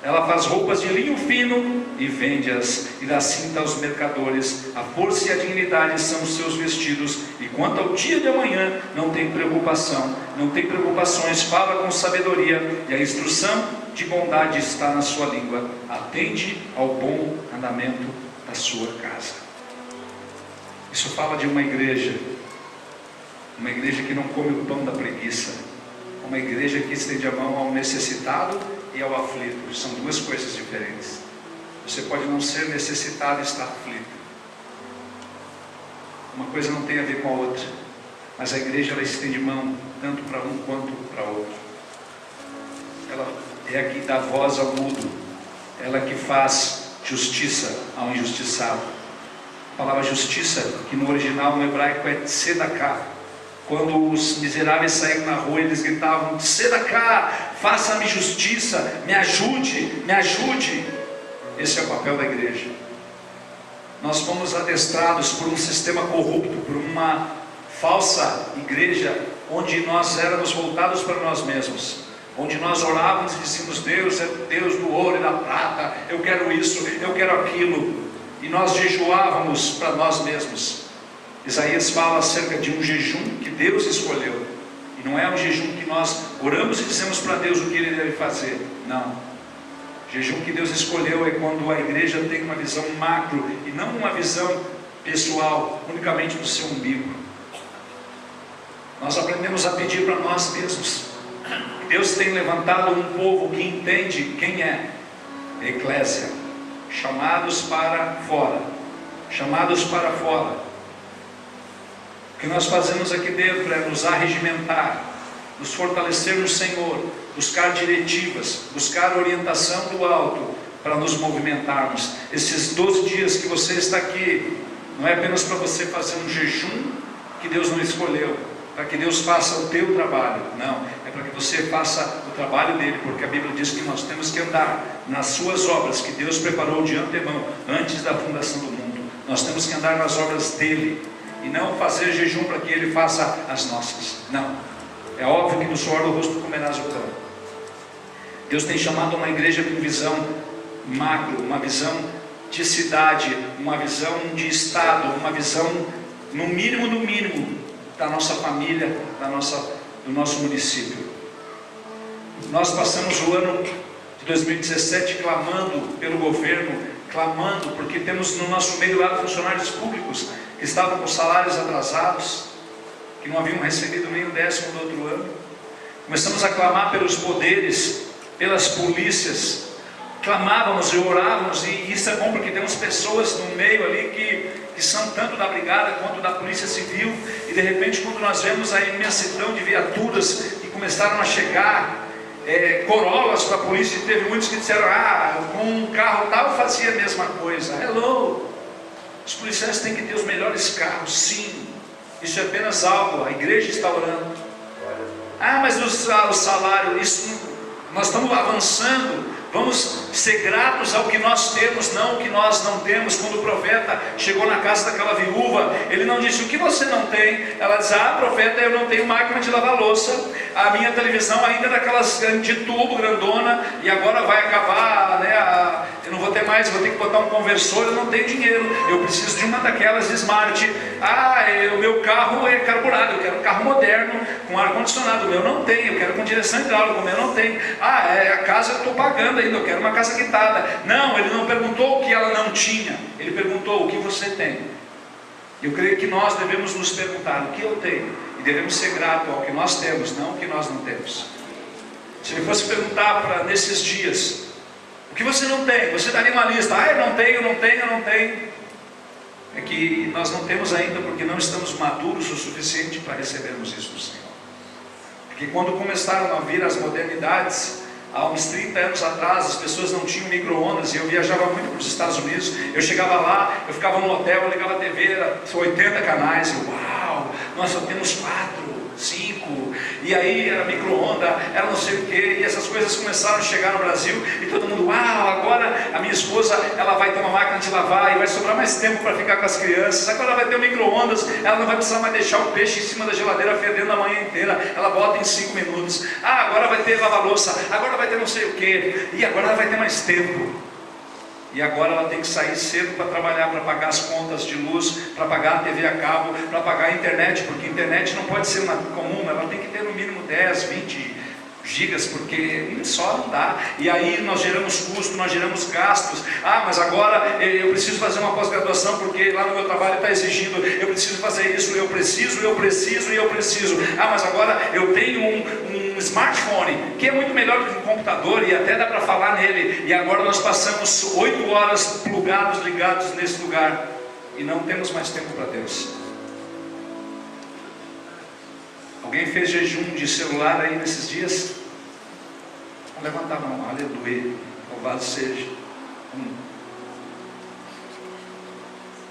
ela faz roupas de linho fino e vende-as, e dá cinta aos mercadores. A força e a dignidade são os seus vestidos, e quanto ao dia de amanhã, não tem preocupação, não tem preocupações. Fala com sabedoria, e a instrução de bondade está na sua língua. Atende ao bom andamento da sua casa. Isso fala de uma igreja que não come o pão da preguiça, uma igreja que estende a mão ao necessitado e ao aflito. São duas coisas diferentes. Você pode não ser necessitado e estar aflito. Uma coisa não tem a ver com a outra. Mas a igreja, ela estende mão tanto para um quanto para outro. Ela é a que dá voz ao mudo. Ela que faz justiça ao injustiçado. A palavra justiça, que no original, no hebraico, é tzedaká. Quando os miseráveis saíram na rua, eles gritavam: tzedaká, faça-me justiça, me ajude, me ajude. Esse é o papel da igreja. Nós fomos adestrados por um sistema corrupto, por uma falsa igreja, onde nós éramos voltados para nós mesmos, onde nós orávamos e dizíamos: Deus é Deus do ouro e da prata, eu quero isso, eu quero aquilo, e nós jejuávamos para nós mesmos. Isaías fala acerca de um jejum que Deus escolheu, e não é um jejum que nós oramos e dizemos para Deus o que Ele deve fazer. Não, o jejum que Deus escolheu é quando a igreja tem uma visão macro e não uma visão pessoal, unicamente do seu umbigo. Nós aprendemos a pedir para nós mesmos. Deus tem levantado um povo que entende quem é eclésia, chamados para fora, chamados para fora. O que nós fazemos aqui dentro é nos arregimentar, nos fortalecer no Senhor, buscar diretivas, buscar orientação do alto, para nos movimentarmos. Esses 12 dias que você está aqui, não é apenas para você fazer um jejum que Deus não escolheu, para que Deus faça o teu trabalho, não, é para que você faça o trabalho dele, porque a Bíblia diz que nós temos que andar nas suas obras, que Deus preparou de antemão, antes da fundação do mundo. Nós temos que andar nas obras dele, e não fazer jejum para que ele faça as nossas, não. É óbvio que no suor do rosto comerás o pão. Deus tem chamado uma igreja com visão macro, uma visão de cidade, uma visão de estado, uma visão no mínimo da nossa família, do nosso município. Nós passamos o ano de 2017 clamando pelo governo, clamando porque temos no nosso meio lá funcionários públicos que estavam com salários atrasados, que não haviam recebido nem o 10º do outro ano. Começamos a clamar pelos poderes, pelas polícias, clamávamos e orávamos, e isso é bom porque temos pessoas no meio ali que são tanto da brigada quanto da polícia civil, e de repente quando nós vemos a imensidão de viaturas que começaram a chegar, Corollas para a polícia, e teve muitos que disseram, com um carro tal fazia a mesma coisa. Hello, os policiais têm que ter os melhores carros, sim, isso é apenas algo, a igreja está orando. Mas o salário, isso, nós estamos avançando. Vamos ser gratos ao que nós temos, não o que nós não temos. Quando o profeta chegou na casa daquela viúva, ele não disse, o que você não tem? Ela diz, profeta, eu não tenho máquina de lavar louça, a minha televisão ainda é daquelas de tubo, grandona, e agora vai acabar, eu não vou ter mais, vou ter que botar um conversor, eu não tenho dinheiro, eu preciso de uma daquelas de smart. O meu carro é carburado, eu quero um carro moderno, com ar-condicionado, o meu não tem, eu quero com direção hidráulica, o meu não tem. A casa eu estou pagando ainda, eu quero uma casa quitada. Não, ele não perguntou o que ela não tinha, ele perguntou o que você tem. Eu creio que nós devemos nos perguntar o que eu tenho, e devemos ser gratos ao que nós temos, não o que nós não temos. Se ele fosse perguntar nesses dias, o que você não tem? Você daria uma lista, eu não tenho. É que nós não temos ainda porque não estamos maduros o suficiente para recebermos isso do Senhor. Porque quando começaram a vir as modernidades, há uns 30 anos atrás, as pessoas não tinham micro-ondas, e eu viajava muito para os Estados Unidos. Eu chegava lá, eu ficava no hotel, eu ligava a TV, era 80 canais, uau, nós só temos 4, 5, e aí era micro-onda, era não sei o que, e essas coisas começaram a chegar no Brasil, e todo mundo, agora a minha esposa, ela vai ter uma máquina de lavar, e vai sobrar mais tempo para ficar com as crianças, agora vai ter um micro-ondas, ela não vai precisar mais deixar o peixe em cima da geladeira fedendo a manhã inteira, ela bota em 5 minutos, agora vai ter lava-louça, agora vai ter não sei o que, e agora ela vai ter mais tempo. E agora ela tem que sair cedo para trabalhar, para pagar as contas de luz, para pagar a TV a cabo, para pagar a internet, porque a internet não pode ser uma comum, ela tem que ter no mínimo 10, 20 gigas, porque só não dá. E aí nós geramos custo, nós geramos gastos. Mas agora eu preciso fazer uma pós-graduação, porque lá no meu trabalho está exigindo, eu preciso fazer isso, eu preciso. Mas agora eu tenho um smartphone, que é muito melhor do que um computador, e até dá para falar nele, e agora nós passamos 8 horas plugados, ligados nesse lugar, e não temos mais tempo para Deus. Alguém fez jejum de celular aí nesses dias? Vamos levantar a mão, aleluia, louvado seja.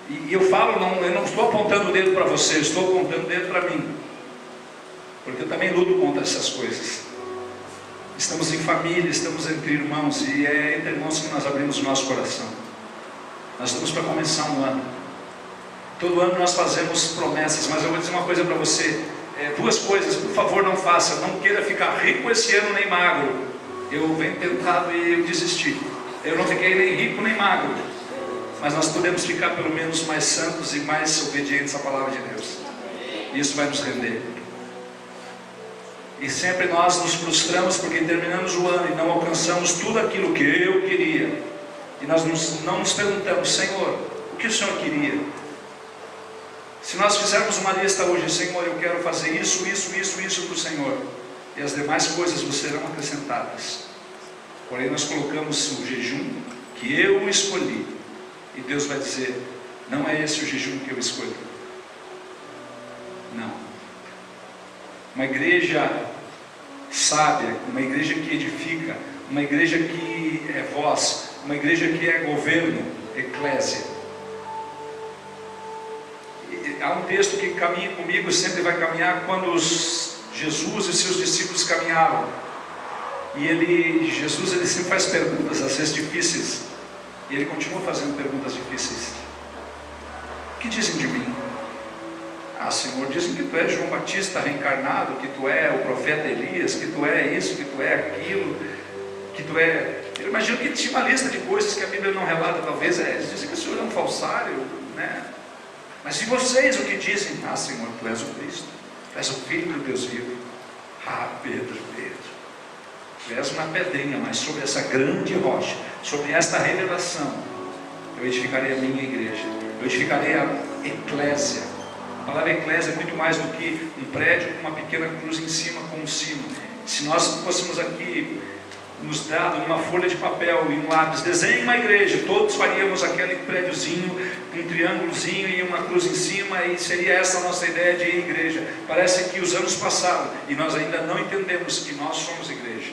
E eu falo, eu não estou apontando o dedo para você, eu estou apontando o dedo para mim, porque eu também luto contra essas coisas. Estamos em família, estamos entre irmãos, e é entre irmãos que nós abrimos o nosso coração. Nós estamos para começar um ano. Todo ano nós fazemos promessas, mas eu vou dizer uma coisa para você. 2 coisas, por favor, não faça. Não queira ficar rico esse ano nem magro. Eu venho tentado e eu desisti. Eu não fiquei nem rico nem magro, mas nós podemos ficar pelo menos mais santos e mais obedientes à palavra de Deus. Isso vai nos render. E sempre nós nos frustramos porque terminamos o ano e não alcançamos tudo aquilo que eu queria. E nós não nos perguntamos, Senhor, o que o Senhor queria? Se nós fizermos uma lista hoje, Senhor, eu quero fazer isso para o Senhor, e as demais coisas vos serão acrescentadas. Porém nós colocamos o jejum que eu escolhi, e Deus vai dizer, não é esse o jejum que eu escolhi. Não. Uma igreja sábia, uma igreja que edifica, uma igreja que é voz, uma igreja que é governo, eclésia. E há um texto que caminha comigo, sempre vai caminhar, quando Jesus e seus discípulos caminhavam. E Jesus sempre faz perguntas, às vezes difíceis, e ele continua fazendo perguntas difíceis. O que dizem de mim? Ah, Senhor, dizem que tu és João Batista reencarnado, que tu é o profeta Elias, que tu é isso, que tu é aquilo, que tu é... Eu imagino que tinha uma lista de coisas que a Bíblia não relata, talvez. Eles dizem que o Senhor é um falsário, né? Mas e vocês o que dizem? Ah, Senhor, tu és o Cristo, tu és o Filho do Deus vivo. Ah, Pedro, tu és uma pedrinha, mas sobre essa grande rocha, sobre esta revelação, eu edificarei a minha igreja, eu edificarei a eclésia. A palavra eclésia é muito mais do que um prédio com uma pequena cruz em cima, com um sino. Se nós fôssemos aqui, nos dado numa folha de papel e um lápis, desenhe uma igreja, todos faríamos aquele prédiozinho, um triângulozinho e uma cruz em cima, e seria essa a nossa ideia de igreja. Parece que os anos passaram e nós ainda não entendemos que nós somos igreja.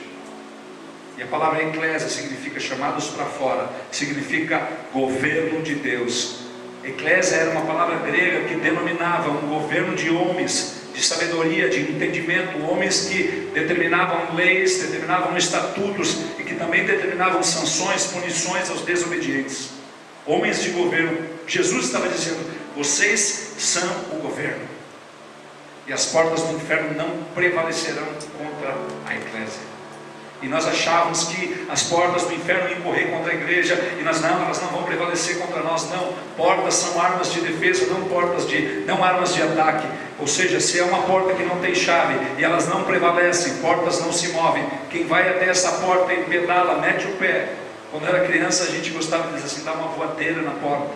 E a palavra eclésia significa chamados para fora, significa governo de Deus. Eclésia era uma palavra grega que denominava um governo de homens, de sabedoria, de entendimento, homens que determinavam leis, determinavam estatutos e que também determinavam sanções, punições aos desobedientes. Homens de governo. Jesus estava dizendo: vocês são o governo, e as portas do inferno não prevalecerão contra a eclésia. E nós achávamos que as portas do inferno iam correr contra a igreja, e elas não vão prevalecer contra nós. Não, portas são armas de defesa, não armas de ataque. Ou seja, se é uma porta que não tem chave e elas não prevalecem, portas não se movem. Quem vai até essa porta e pedala, mete o pé. Quando era criança a gente gostava de dizer assim, dá uma voadeira na porta.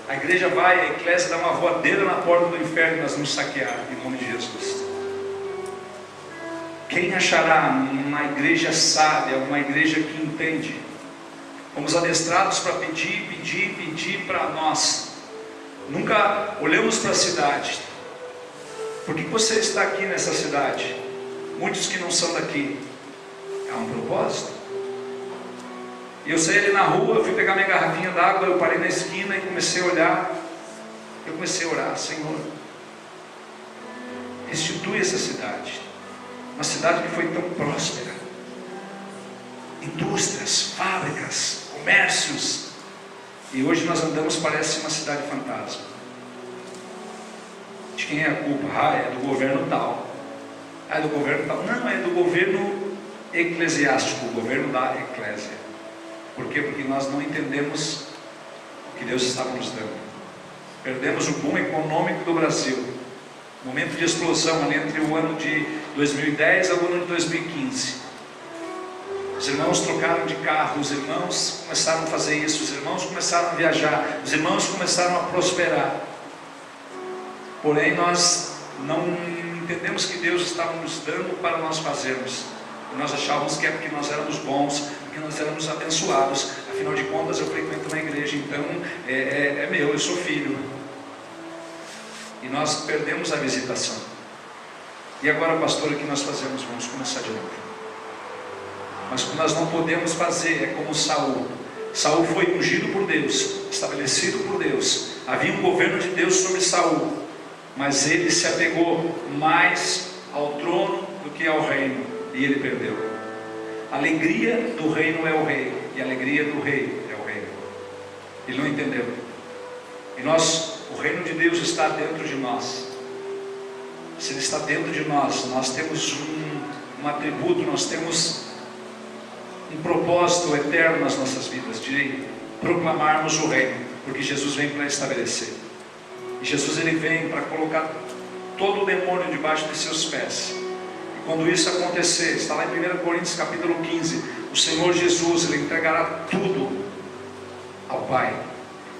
A igreja vai, a eclésia dá uma voadeira na porta do inferno e nós vamos saquear em nome de Jesus. Quem achará uma igreja sábia, uma igreja que entende? Fomos adestrados para pedir para nós. Nunca olhamos para a cidade. Por que você está aqui nessa cidade? Muitos que não são daqui. Há um propósito. E eu saí ali na rua, fui pegar minha garrafinha d'água, eu parei na esquina e comecei a olhar. Eu comecei a orar: Senhor, restitui essa cidade. Uma cidade que foi tão próspera, indústrias, fábricas, comércios, e hoje nós andamos, parece uma cidade fantasma. De quem é a culpa? Ah, é do governo tal. Ah, é do governo tal. Não, é do governo eclesiástico, o governo da eclésia. Por quê? Porque nós não entendemos o que Deus estava nos dando. Perdemos o boom econômico do Brasil. Momento de explosão ali entre o ano de 2010 ao ano de 2015. Os irmãos trocaram de carro, os irmãos começaram a fazer isso, os irmãos começaram a viajar, os irmãos começaram a prosperar. Porém nós não entendemos que Deus estava nos dando para nós fazermos. E nós achávamos que é porque nós éramos bons, porque nós éramos abençoados. Afinal de contas eu frequento uma igreja, então é meu, eu sou filho. E nós perdemos a visitação. E agora, pastor, o que nós fazemos? Vamos começar de novo. Mas o que nós não podemos fazer é como Saul. Saul foi ungido por Deus, estabelecido por Deus. Havia um governo de Deus sobre Saul, mas ele se apegou mais ao trono do que ao reino, e ele perdeu. A alegria do reino é o rei, e a alegria do rei é o reino. Ele não entendeu. E o reino de Deus está dentro de nós. Se ele está dentro de nós, nós temos um atributo, nós temos um propósito eterno nas nossas vidas, de proclamarmos o reino, porque Jesus vem para estabelecer. E Jesus ele vem para colocar todo o demônio debaixo de seus pés. E quando isso acontecer, está lá em 1 Coríntios capítulo 15, o Senhor Jesus ele entregará tudo ao Pai.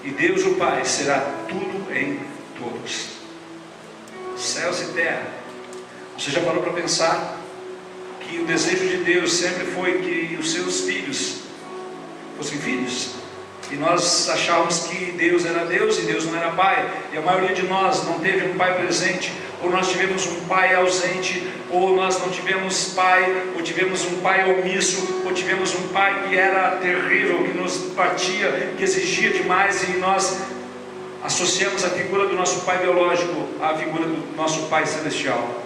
E Deus o Pai será tudo em todos. Céus e terra. Você já parou para pensar que o desejo de Deus sempre foi que os seus filhos fossem filhos? E nós achávamos que Deus era Deus e Deus não era Pai. E a maioria de nós não teve um Pai presente, ou nós tivemos um Pai ausente, ou nós não tivemos Pai, ou tivemos um Pai omisso, ou tivemos um Pai que era terrível, que nos batia, que exigia demais, e nós associamos a figura do nosso Pai biológico à figura do nosso Pai celestial.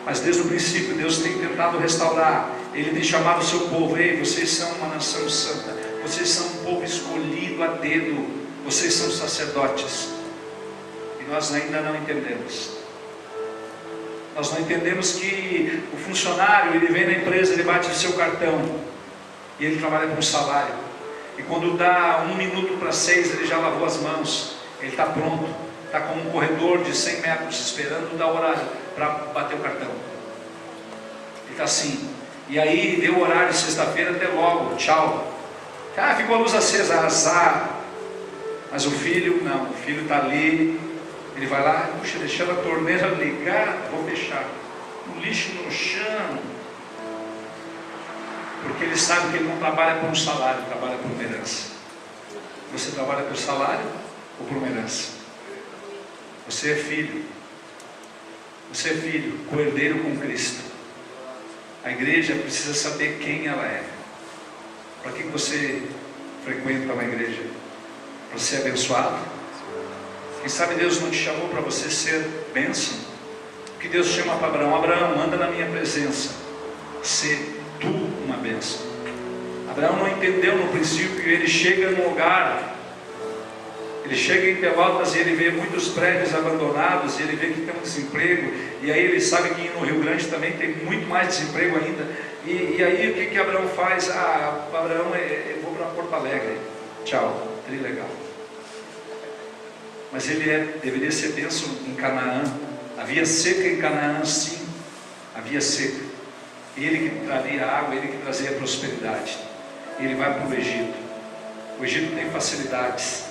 Mas desde o princípio Deus tem tentado restaurar. Ele tem chamado o seu povo: ei, vocês são uma nação santa, vocês são um povo escolhido a dedo, vocês são sacerdotes. E nós ainda não entendemos. Nós não entendemos que o funcionário, ele vem na empresa, ele bate o seu cartão e ele trabalha com salário. E quando dá 6:01, ele já lavou as mãos, ele está pronto, está como um corredor de 100 metros esperando dar horário para bater o cartão. Ele está assim. E aí deu o horário de sexta-feira, até logo, tchau. Ficou a luz acesa, azar. Mas o filho, não, o filho está ali. Ele vai lá, puxa, deixando a torneira ligada, vou fechar. O lixo no chão. Porque ele sabe que ele não trabalha por um salário, trabalha por uma herança. Você trabalha por salário ou por uma herança? Você é filho. Você é filho, co-herdeiro com Cristo. A igreja precisa saber quem ela é. Para que você frequenta uma igreja? Para ser abençoado? Quem sabe Deus não te chamou para você ser bênção? Porque Deus chama para Abraão: Abraão, anda na minha presença, ser tu uma bênção. Abraão não entendeu no princípio. Ele chega num lugar, ele chega em Pelotas e ele vê muitos prédios abandonados, e ele vê que tem um desemprego, e aí ele sabe que no Rio Grande também tem muito mais desemprego ainda. E aí o que Abraão faz? Abraão, eu vou para Porto Alegre, tchau, trilegal. Mas ele deveria ser bênção em Canaã. Havia seca em Canaã, sim, havia seca. Ele que traria água, ele que trazia prosperidade. Ele vai para o Egito. O Egito tem facilidades,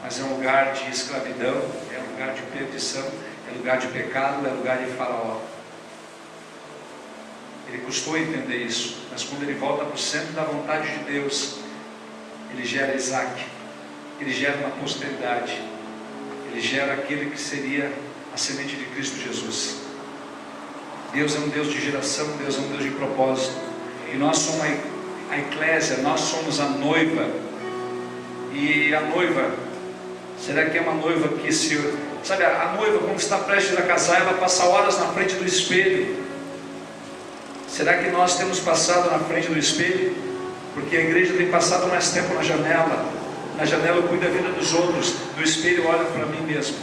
mas é um lugar de escravidão, é um lugar de perdição, é lugar de pecado, é lugar de Faraó. Ele custou entender isso, mas quando ele volta para o centro da vontade de Deus, ele gera Isaac, ele gera uma posteridade, ele gera aquele que seria a semente de Cristo Jesus. Deus é um Deus de geração, Deus é um Deus de propósito, e nós somos a eclésia, nós somos a noiva. E a noiva, será que é uma noiva que sabe, a noiva quando está prestes a casar, ela passa horas na frente do espelho. Será que nós temos passado na frente do espelho? Porque a igreja tem passado mais tempo na janela. Na janela eu cuido da vida dos outros, do espelho eu olho para mim mesmo.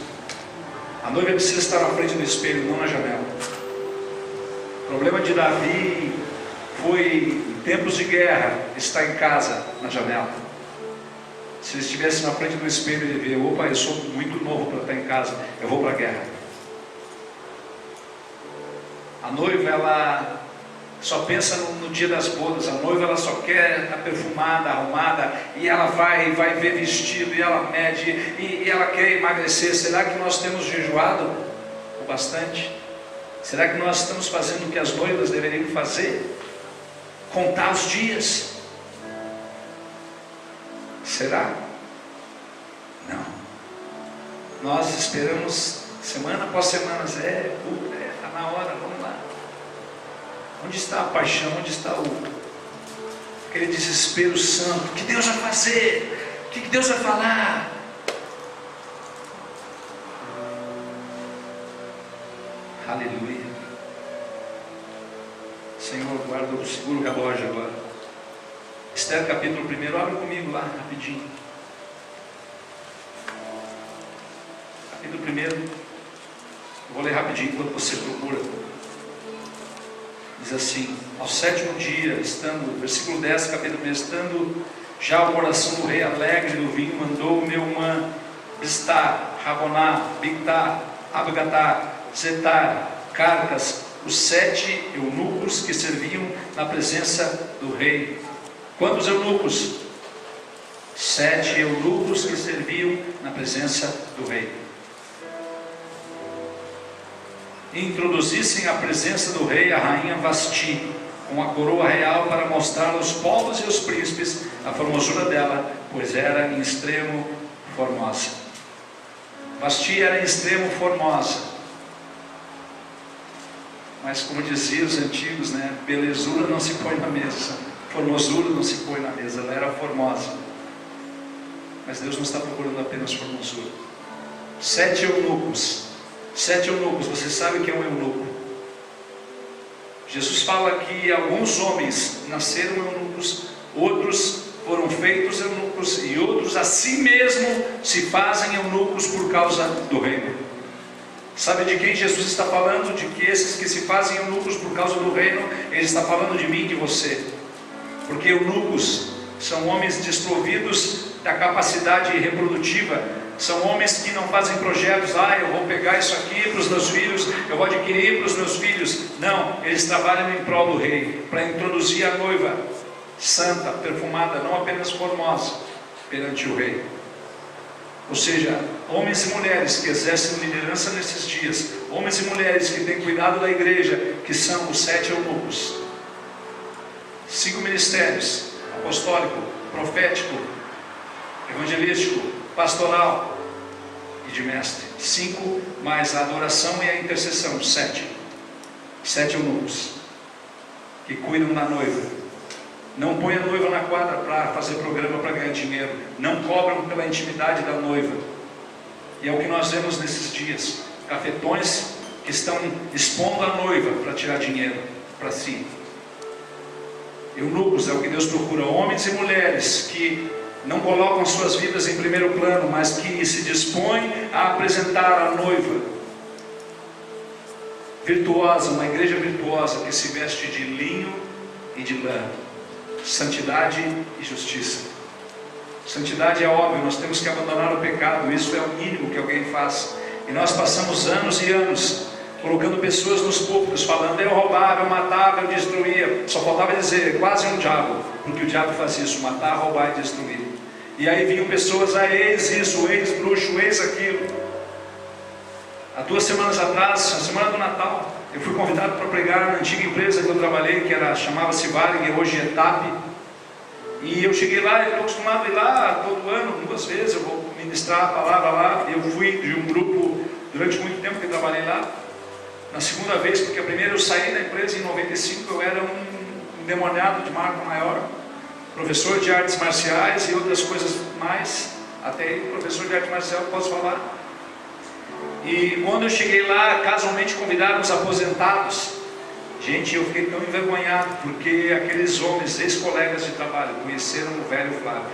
A noiva precisa estar na frente do espelho, não na janela. O problema de Davi foi, em tempos de guerra, estar em casa, na janela. Se ele estivesse na frente do espelho, ele vê: opa, eu sou muito novo para estar em casa, eu vou para a guerra. A noiva, ela só pensa no dia das bodas. A noiva, ela só quer estar perfumada, arrumada, e ela vai ver vestido, e ela mede, e ela quer emagrecer. Será que nós temos jejuado o bastante? Será que nós estamos fazendo o que as noivas deveriam fazer? Contar os dias? Será? Não. Nós esperamos semana após semana. Está na hora, vamos lá. Onde está a paixão? Onde está aquele desespero santo? O que Deus vai fazer? O que Deus vai falar? Aleluia. Senhor, guarda, segura o relógio agora. Esther capítulo 1, abre comigo lá rapidinho. Capítulo 1, eu vou ler rapidinho enquanto você procura. Diz assim: ao 7º dia, versículo 10, capítulo 1, estando já o coração do rei alegre do vinho, mandou Meumã, Biztar, Raboná, Bigtá, Abigatá, Zetar, Carcas, os 7 eunucos que serviam na presença do rei. Quantos eunucos? 7 eunucos que serviam na presença do rei. Introduzissem à presença do rei a rainha Vasti, com a coroa real para mostrar aos povos e aos príncipes a formosura dela, pois era em extremo formosa. Vasti era em extremo formosa. Mas como diziam os antigos, né? Belezura não se põe na mesa, formosura não se põe na mesa. Ela era formosa. Mas Deus não está procurando apenas formosura. 7 eunucos. 7 eunucos. Você sabe o que é um eunuco? Jesus fala que alguns homens nasceram eunucos, outros foram feitos eunucos e outros a si mesmo se fazem eunucos por causa do reino. Sabe de quem Jesus está falando? De que esses que se fazem eunucos por causa do reino, Ele está falando de mim e de você. Porque eunucos são homens desprovidos da capacidade reprodutiva, são homens que não fazem projetos, eu vou pegar isso aqui para os meus filhos, eu vou adquirir para os meus filhos. Não, eles trabalham em prol do rei, para introduzir a noiva santa, perfumada, não apenas formosa, perante o rei. Ou seja, homens e mulheres que exercem liderança nesses dias, homens e mulheres que têm cuidado da igreja, que são os 7 eunucos. 5 ministérios: apostólico, profético, evangelístico, pastoral e de mestre. 5 mais a adoração e a intercessão. 7 eunucos que cuidam da noiva. Não põe a noiva na quadra para fazer programa para ganhar dinheiro. Não cobram pela intimidade da noiva. E é o que nós vemos nesses dias: cafetões que estão expondo a noiva para tirar dinheiro para si. Eunucos é o que Deus procura: homens e mulheres que não colocam suas vidas em primeiro plano, mas que se dispõem a apresentar a noiva virtuosa, uma igreja virtuosa que se veste de linho e de lã. Santidade e justiça. Santidade é óbvio, nós temos que abandonar o pecado, isso é o mínimo que alguém faz. E nós passamos anos e anos colocando pessoas nos púlpitos falando: eu roubava, eu matava, eu destruía. Só faltava dizer, quase um diabo, porque o diabo faz isso: matar, roubar e destruir. E aí vinham pessoas: ex isso, ex bruxo, ex aquilo. Há 2 semanas atrás, na semana do Natal, eu fui convidado para pregar na antiga empresa que eu trabalhei, que chamava-se Varig, hoje é TAP. E eu cheguei lá, eu estou acostumado a ir lá todo ano, 2 vezes, eu vou ministrar a palavra lá. Eu fui de um grupo durante muito tempo que eu trabalhei lá. Na segunda vez, porque a primeira eu saí da empresa em 95, eu era um endemoniado de marca maior, professor de artes marciais e outras coisas mais. Até aí, professor de arte marcial, posso falar. E quando eu cheguei lá, casualmente convidaram os aposentados. Gente, eu fiquei tão envergonhado, porque aqueles homens, ex-colegas de trabalho, conheceram o velho Flávio.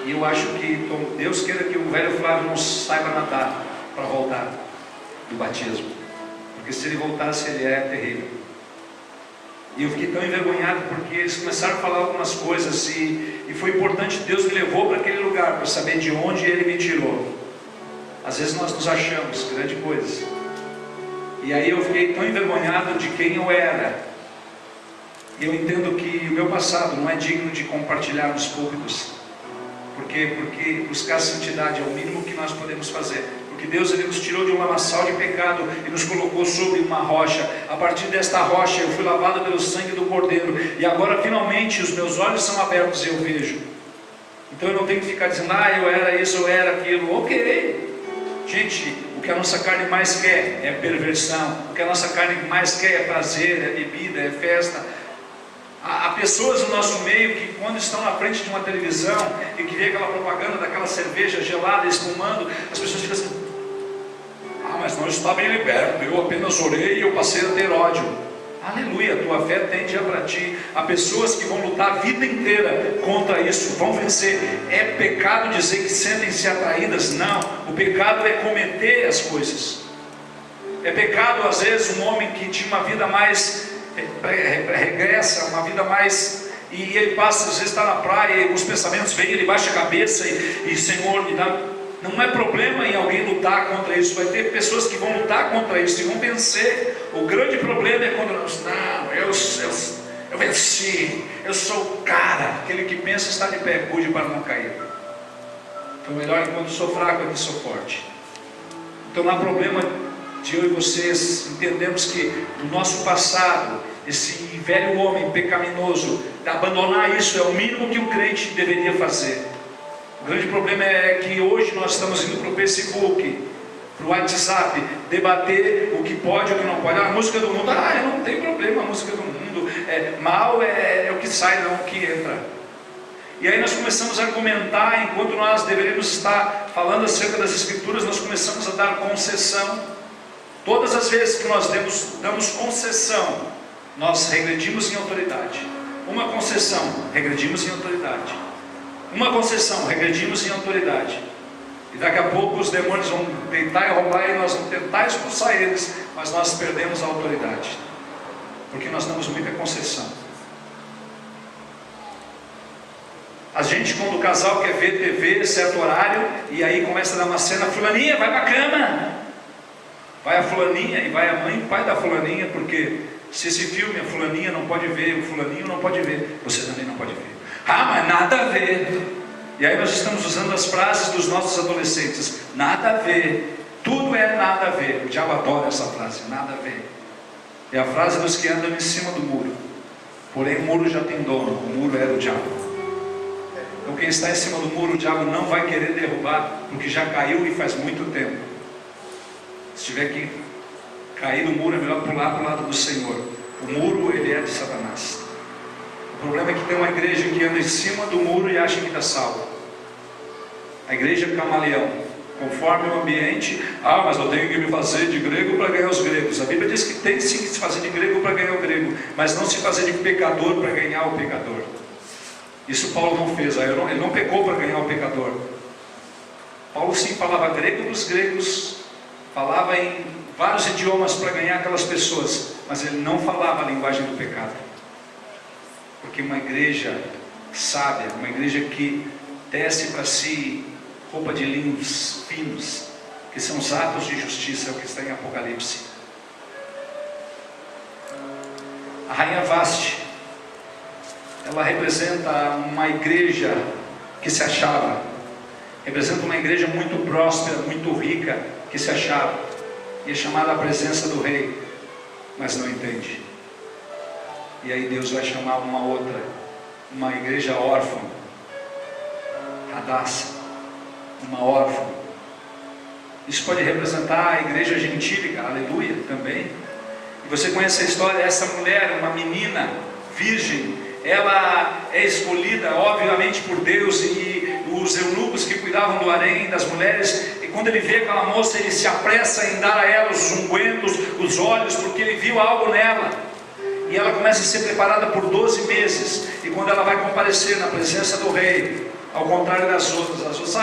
E eu acho que Deus queira que o velho Flávio não saiba nadar para voltar do batismo, porque se ele voltasse, ele é terrível. E eu fiquei tão envergonhado, porque eles começaram a falar algumas coisas, e foi importante. Deus me levou para aquele lugar para saber de onde Ele me tirou. Às vezes nós nos achamos grande coisa. E aí eu fiquei tão envergonhado de quem eu era. E eu entendo que o meu passado não é digno de compartilhar nos púlpitos. Por quê? Porque buscar santidade é o mínimo que nós podemos fazer. Porque Deus, Ele nos tirou de um lamaçal de pecado e nos colocou sobre uma rocha. A partir desta rocha eu fui lavado pelo sangue do Cordeiro. E agora finalmente os meus olhos são abertos e eu vejo. Então eu não tenho que ficar dizendo: eu era isso, eu era aquilo. Ok. Gente, o que a nossa carne mais quer é perversão. O que a nossa carne mais quer é prazer, é bebida, é festa. Há pessoas no nosso meio que, quando estão na frente de uma televisão e que vê aquela propaganda daquela cerveja gelada espumando, as pessoas ficam assim: mas não está bem liberto, eu apenas orei e eu passei a ter ódio. Aleluia, a tua fé tende a para ti. Há pessoas que vão lutar a vida inteira contra isso, vão vencer. É pecado dizer que sentem-se atraídas? Não, o pecado é cometer as coisas. É pecado às vezes um homem que tinha uma vida mais regressa, uma vida mais... E ele passa, às vezes está na praia e os pensamentos vêm, ele baixa a cabeça e Senhor, me dá... Não é problema em alguém lutar contra isso. Vai ter pessoas que vão lutar contra isso e vão vencer. O grande problema é quando nós... eu venci, eu sou o cara. Aquele que pensa está de pé, cuide para não cair. Então melhor enquanto sou fraco é que sou forte. Então não há problema de eu e vocês entendermos que no nosso passado esse velho homem pecaminoso, abandonar isso é o mínimo que um crente deveria fazer. O grande problema é que hoje nós estamos indo para o Facebook, para o WhatsApp, debater o que pode e o que não pode. A música do mundo, não tem problema, a música do mundo, mal é o que sai, não o que entra. E aí nós começamos a argumentar, enquanto nós deveríamos estar falando acerca das Escrituras, nós começamos a dar concessão. Todas as vezes que nós damos concessão, nós regredimos em autoridade. Uma concessão, regredimos em autoridade. Uma concessão, regredimos em autoridade. E daqui a pouco os demônios vão deitar e roubar e nós vamos tentar expulsar eles, mas nós perdemos a autoridade, porque nós damos muita concessão. A gente, quando o casal quer ver TV, certo horário, e aí começa a dar uma cena, fulaninha, vai pra cama. Vai a fulaninha e vai a mãe e o pai da fulaninha, porque se esse filme a fulaninha não pode ver, o fulaninho não pode ver, você também não pode ver. Mas nada a ver. E aí nós estamos usando as frases dos nossos adolescentes, nada a ver, tudo é nada a ver. O diabo adora essa frase, nada a ver. É a frase dos que andam em cima do muro, porém o muro já tem dono, o muro é do diabo. Então quem está em cima do muro, o diabo não vai querer derrubar, porque já caiu e faz muito tempo. Se tiver que cair no muro, é melhor pular para o lado do Senhor. O muro, ele é de Satanás. O problema é que tem uma igreja que anda em cima do muro e acha que está salvo. A igreja é camaleão, conforme o ambiente. Mas eu tenho que me fazer de grego para ganhar os gregos. A Bíblia diz que tem sim que se fazer de grego para ganhar o grego, mas não se fazer de pecador para ganhar o pecador. Isso Paulo não fez, ele não pecou para ganhar o pecador. Paulo sim falava grego dos gregos, falava em vários idiomas para ganhar aquelas pessoas, mas ele não falava a linguagem do pecado. Porque uma igreja sábia, uma igreja que tece para si roupa de linhos finos, que são os atos de justiça, é o que está em Apocalipse. A rainha Vasti, ela representa uma igreja que se achava, representa uma igreja muito próspera, muito rica, que se achava, e é chamada à presença do rei, mas não entende. E aí Deus vai chamar uma outra, uma igreja órfã, Hadassah, uma órfã. Isso pode representar a igreja gentílica, aleluia, também. E você conhece a história dessa mulher, uma menina virgem. Ela é escolhida, obviamente, por Deus, e os eunucos que cuidavam do harém das mulheres, e quando ele vê aquela moça, ele se apressa em dar a ela os ungüentos, os óleos, porque ele viu algo nela. E ela começa a ser preparada por 12 meses, e quando ela vai comparecer na presença do rei, ao contrário das outras, as outras,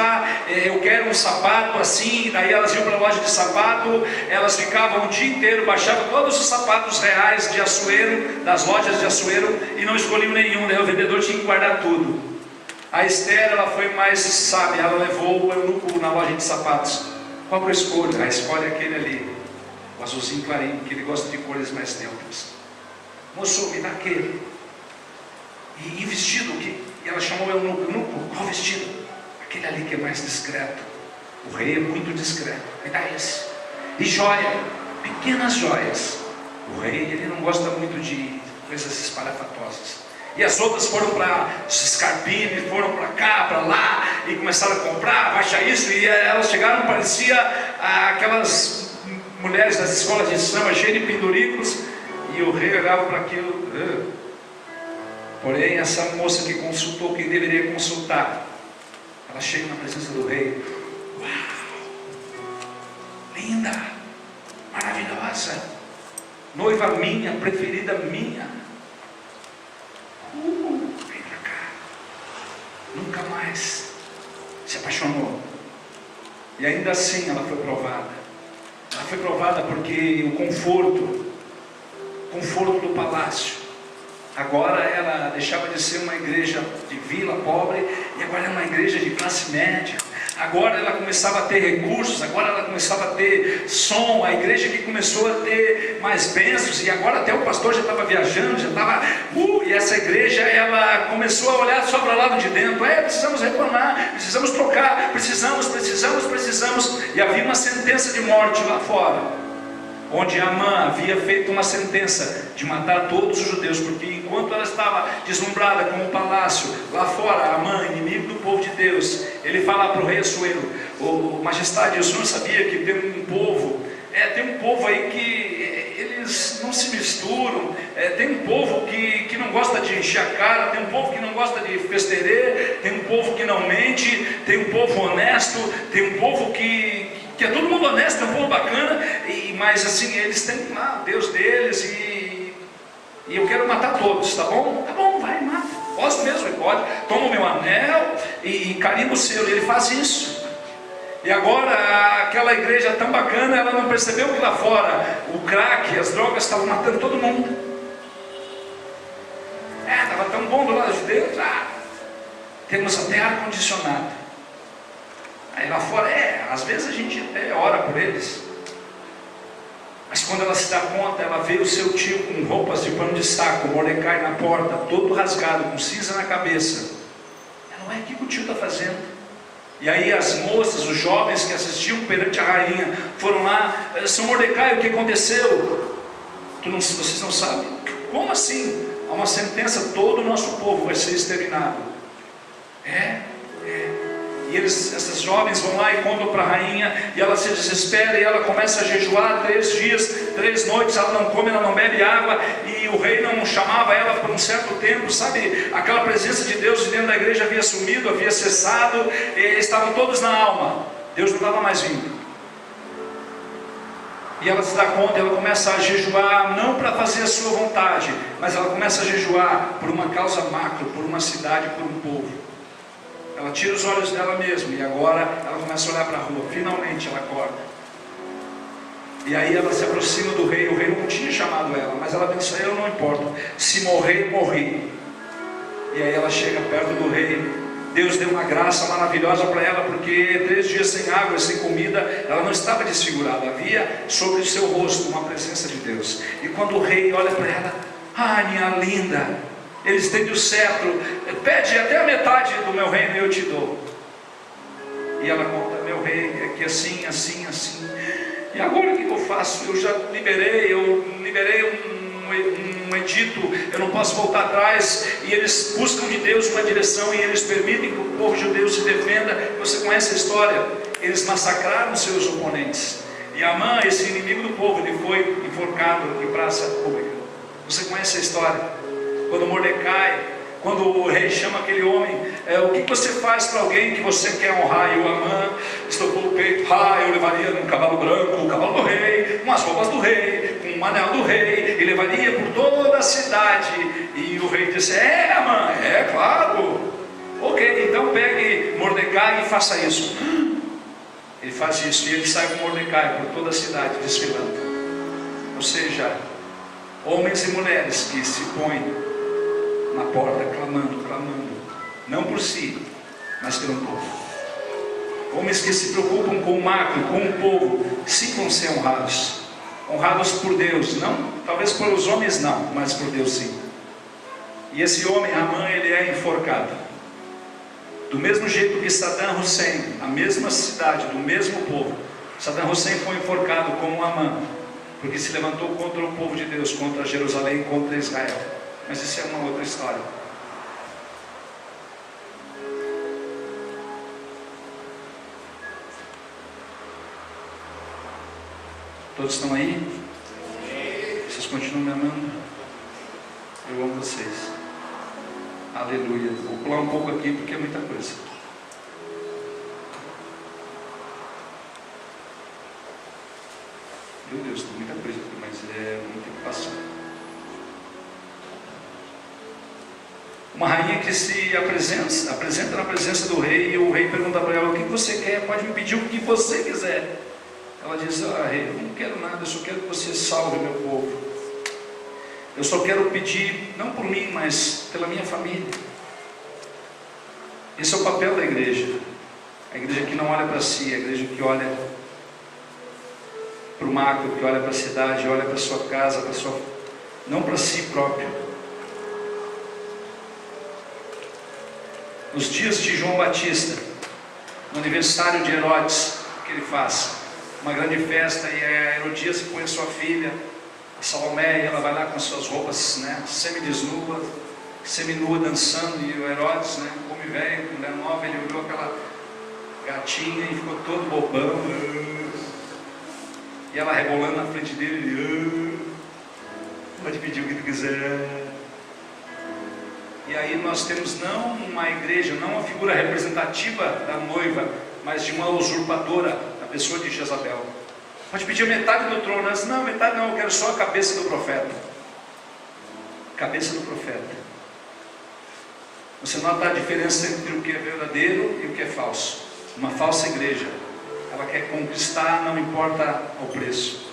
eu quero um sapato assim, daí elas iam para a loja de sapato, elas ficavam o dia inteiro, baixavam todos os sapatos reais de Assuero, das lojas de Assuero, e não escolhiam nenhum, né? O vendedor tinha que guardar tudo. A Esther, ela foi mais sábia, ela levou o eunuco na loja de sapatos. Qual que eu escolho? Escolhe aquele ali, o azulzinho clarinho, que ele gosta de cores mais neutras. Moço, me dá aquele. E vestido o quê? E ela chamou o eunuco, qual vestido? Aquele ali que é mais discreto. O rei é muito discreto, me dá esse. E joia, pequenas joias. O rei, ele não gosta muito de coisas espalhafatosas. E as outras foram para Scarpini, foram para cá, para lá, e começaram a comprar, baixa isso, e elas chegaram, parecia aquelas mulheres das escolas de samba, cheias de penduricos, e o rei olhava para aquilo. Porém, essa moça que consultou quem deveria consultar, ela chega na presença do rei. Uau! Linda! Maravilhosa! Noiva minha, preferida minha. Vem pra cá. Nunca mais se apaixonou. E ainda assim ela foi provada. Ela foi provada porque o conforto do palácio, agora ela deixava de ser uma igreja de vila pobre, e agora é uma igreja de classe média. Agora ela começava a ter recursos, agora ela começava a ter som, a igreja que começou a ter mais bênçãos, e agora até o pastor já estava viajando, já estava, e essa igreja, ela começou a olhar só para o lado de dentro, precisamos reformar, precisamos trocar, precisamos, e havia uma sentença de morte lá fora. onde Amã havia feito uma sentença de matar todos os judeus, porque enquanto ela estava deslumbrada com o palácio, lá fora, Amã, inimigo do povo de Deus, ele fala para o rei Assuero: o majestade, o senhor sabia que tem um povo aí que eles não se misturam, tem um povo que não gosta de encher a cara, tem um povo que não gosta de festeirê, tem um povo que não mente, tem um povo honesto, tem um povo que é todo mundo honesto, é um povo bacana, mas assim, eles têm lá Deus deles, e eu quero matar todos, tá bom? Tá bom, vai, mata. Posso mesmo, ele pode. Toma o meu anel e carimba o selo. Ele faz isso. E agora aquela igreja tão bacana, ela não percebeu que lá fora o crack, as drogas estavam matando todo mundo. Estava tão bom do lado de Deus. Temos até ar-condicionado. Aí lá fora, às vezes a gente até ora por eles. Mas quando ela se dá conta, ela vê o seu tio com roupas de pano de saco, Mordecai na porta, todo rasgado, com cinza na cabeça. Ela, ué, o que o tio está fazendo? E aí as moças, os jovens que assistiam perante a rainha, foram lá: São Mordecai, o que aconteceu? Vocês não sabem? Como assim? Há uma sentença, todo o nosso povo vai ser exterminado. E essas jovens vão lá e contam para a rainha, e ela se desespera, e ela começa a jejuar 3 dias, 3 noites, ela não come, ela não bebe água, e o rei não chamava ela por um certo tempo, sabe? Aquela presença de Deus dentro da igreja havia sumido, havia cessado, estavam todos na alma, Deus não estava mais vindo. E ela se dá conta, ela começa a jejuar, não para fazer a sua vontade, mas ela começa a jejuar por uma causa macro, por uma cidade, por um povo. Ela tira os olhos dela mesma, e agora ela começa a olhar para a rua. Finalmente ela acorda. E aí ela se aproxima do rei. O rei não tinha chamado ela, mas ela pensa: eu não importo, se morrer, morri. E aí ela chega perto do rei. Deus deu uma graça maravilhosa para ela, porque 3 dias sem água e sem comida, ela não estava desfigurada. Havia sobre o seu rosto uma presença de Deus. E quando o rei olha para ela: minha linda, ele estende o cetro, pede até a metade do meu reino e eu te dou. E ela conta: meu rei, é que assim, assim, assim. E agora o que eu faço? Eu já liberei um edito, eu não posso voltar atrás. E eles buscam de Deus uma direção, e eles permitem que o povo judeu se defenda. Você conhece a história? Eles massacraram seus oponentes. E Amã, esse inimigo do povo, ele foi enforcado em praça pública. Você conhece a história? Quando Mordecai, quando o rei chama aquele homem: o que você faz para alguém que você quer honrar? E o Amã estocou o peito: eu levaria num cavalo branco, o cavalo do rei, umas roupas do rei, um anel do rei, e levaria por toda a cidade. E o rei disse: Amã, claro, ok, então pegue Mordecai e faça isso. Ele faz isso, e ele sai com Mordecai por toda a cidade desfilando. Ou seja, homens e mulheres que se põem na porta clamando, não por si, mas pelo povo. Homens que se preocupam com o macro, com o povo, sim, vão ser honrados. Honrados por Deus, não, talvez pelos homens não, mas por Deus sim. E esse homem, Amã, ele é enforcado. Do mesmo jeito que Saddam Hussein, a mesma cidade, do mesmo povo, Saddam Hussein foi enforcado como Amã, porque se levantou contra o povo de Deus, contra Jerusalém, contra Israel. Mas isso é uma outra história. Todos estão aí? Vocês continuam me amando? Eu amo vocês. Aleluia. Vou pular um pouco aqui porque é muita coisa. Meu Deus, tem muita coisa aqui, mas vamos ter que passar. Uma rainha que se apresenta na presença do rei, e o rei pergunta para ela: o que você quer? Pode me pedir o que você quiser. Ela diz: rei, eu não quero nada, eu só quero que você salve meu povo. Eu só quero pedir, não por mim, mas pela minha família. Esse é o papel da igreja. A igreja que não olha para si, a igreja que olha para o macro, que olha para a cidade, olha para a sua casa, não para si próprio. Nos dias de João Batista, no aniversário de Herodes, o que ele faz? uma grande festa, e a Herodíase põe a sua filha, a Salomé, e ela vai lá com suas roupas, né, semi-desnuda, semi-nua, dançando, e o Herodes, né, como velho, mulher nova, ele olhou aquela gatinha e ficou todo bobão, e ela rebolando na frente dele, ele, pode pedir o que tu quiser. E aí nós temos não uma igreja, não uma figura representativa da noiva, mas de uma usurpadora, a pessoa de Jezabel. Pode pedir metade do trono. Ela disse, não, metade não, eu quero só a cabeça do profeta. Cabeça do profeta. Você nota a diferença entre o que é verdadeiro e o que é falso. Uma falsa igreja, ela quer conquistar, não importa o preço.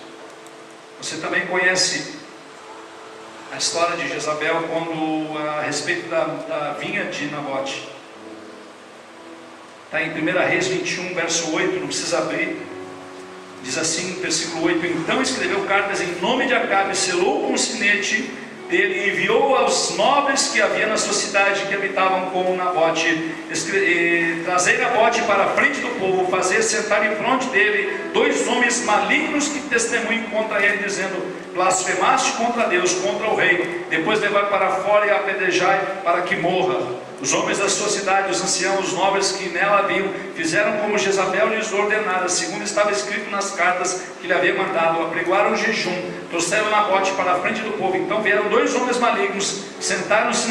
Você também conhece a história de Jezabel a respeito da vinha de Nabote. Está em 1 Reis 21, verso 8, não precisa abrir. Diz assim, versículo 8: então escreveu cartas em nome de Acabe, selou com o sinete dele e enviou aos nobres que havia na sua cidade, que habitavam com Nabote, trazer Nabote para a frente do povo, fazer sentar em fronte dele 2 homens malignos que testemunhem contra ele, dizendo, blasfemaste contra Deus, contra o rei, depois levar para fora e apedrejai para que morra. Os homens da sua cidade, os anciãos, os nobres que nela haviam, fizeram como Jezabel lhes ordenara, segundo estava escrito nas cartas que lhe havia mandado, apregoaram o jejum, trouxeram Nabote para a frente do povo. Então vieram 2 homens malignos, sentaram-se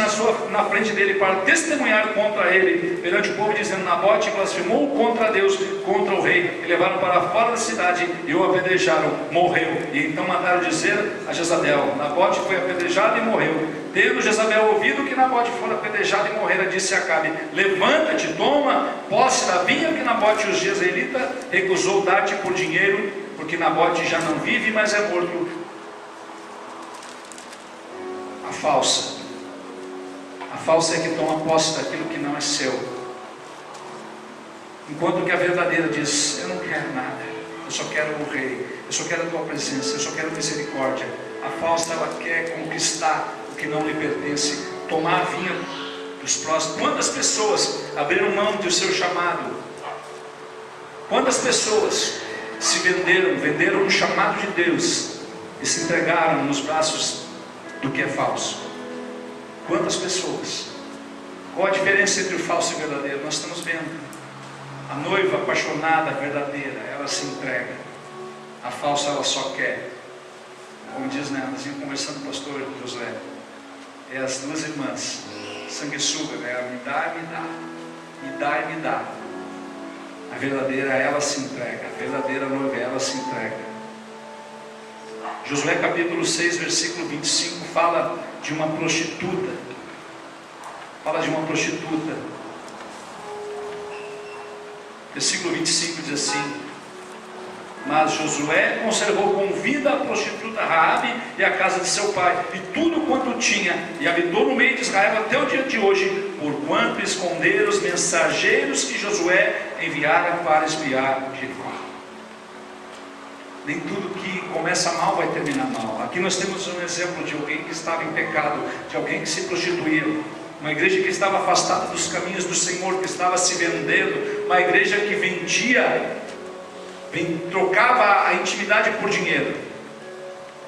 na frente dele para testemunhar contra ele perante o povo, dizendo, Nabote blasfemou contra Deus, contra o rei, e levaram para fora da cidade e o apedrejaram, morreu. E então mandaram dizer a Jezabel, Nabote foi apedrejado e morreu. Tendo Jezabel ouvido que Nabote fora apedrejado e morrera, disse a Acabe, levanta-te, toma posse da vinha que Nabote, os jezreelita, recusou dar-te por dinheiro, porque Nabote já não vive, mas é morto. A falsa é que toma posse daquilo que não é seu, enquanto que a verdadeira diz, eu não quero nada, eu só quero o rei, eu só quero a tua presença, eu só quero misericórdia. A falsa, ela quer conquistar o que não lhe pertence, tomar a vinha dos próximos. Quantas pessoas abriram mão do seu chamado? Quantas pessoas se venderam o chamado de Deus e se entregaram nos braços do que é falso? Quantas pessoas? Qual a diferença entre o falso e o verdadeiro? Nós estamos vendo. A noiva apaixonada, verdadeira, ela se entrega. A falsa, ela só quer. Como diz, né? Nós íamos conversando com o pastor Josué. É as 2 irmãs, sanguessuga, né? Me dá e me dá. Me dá e me dá. A verdadeira, ela se entrega. A verdadeira noiva, ela se entrega. Josué capítulo 6, versículo 25, fala de uma prostituta. Fala de uma prostituta. Versículo 25 diz assim, mas Josué conservou com vida a prostituta Raabe e a casa de seu pai, e tudo quanto tinha, e habitou no meio de Israel até o dia de hoje, porquanto esconderam os mensageiros que Josué enviara para espiar Jericó. Nem tudo que começa mal vai terminar mal. Aqui nós temos um exemplo de alguém que estava em pecado, de alguém que se prostituía, uma igreja que estava afastada dos caminhos do Senhor, que estava se vendendo, uma igreja que trocava a intimidade por dinheiro,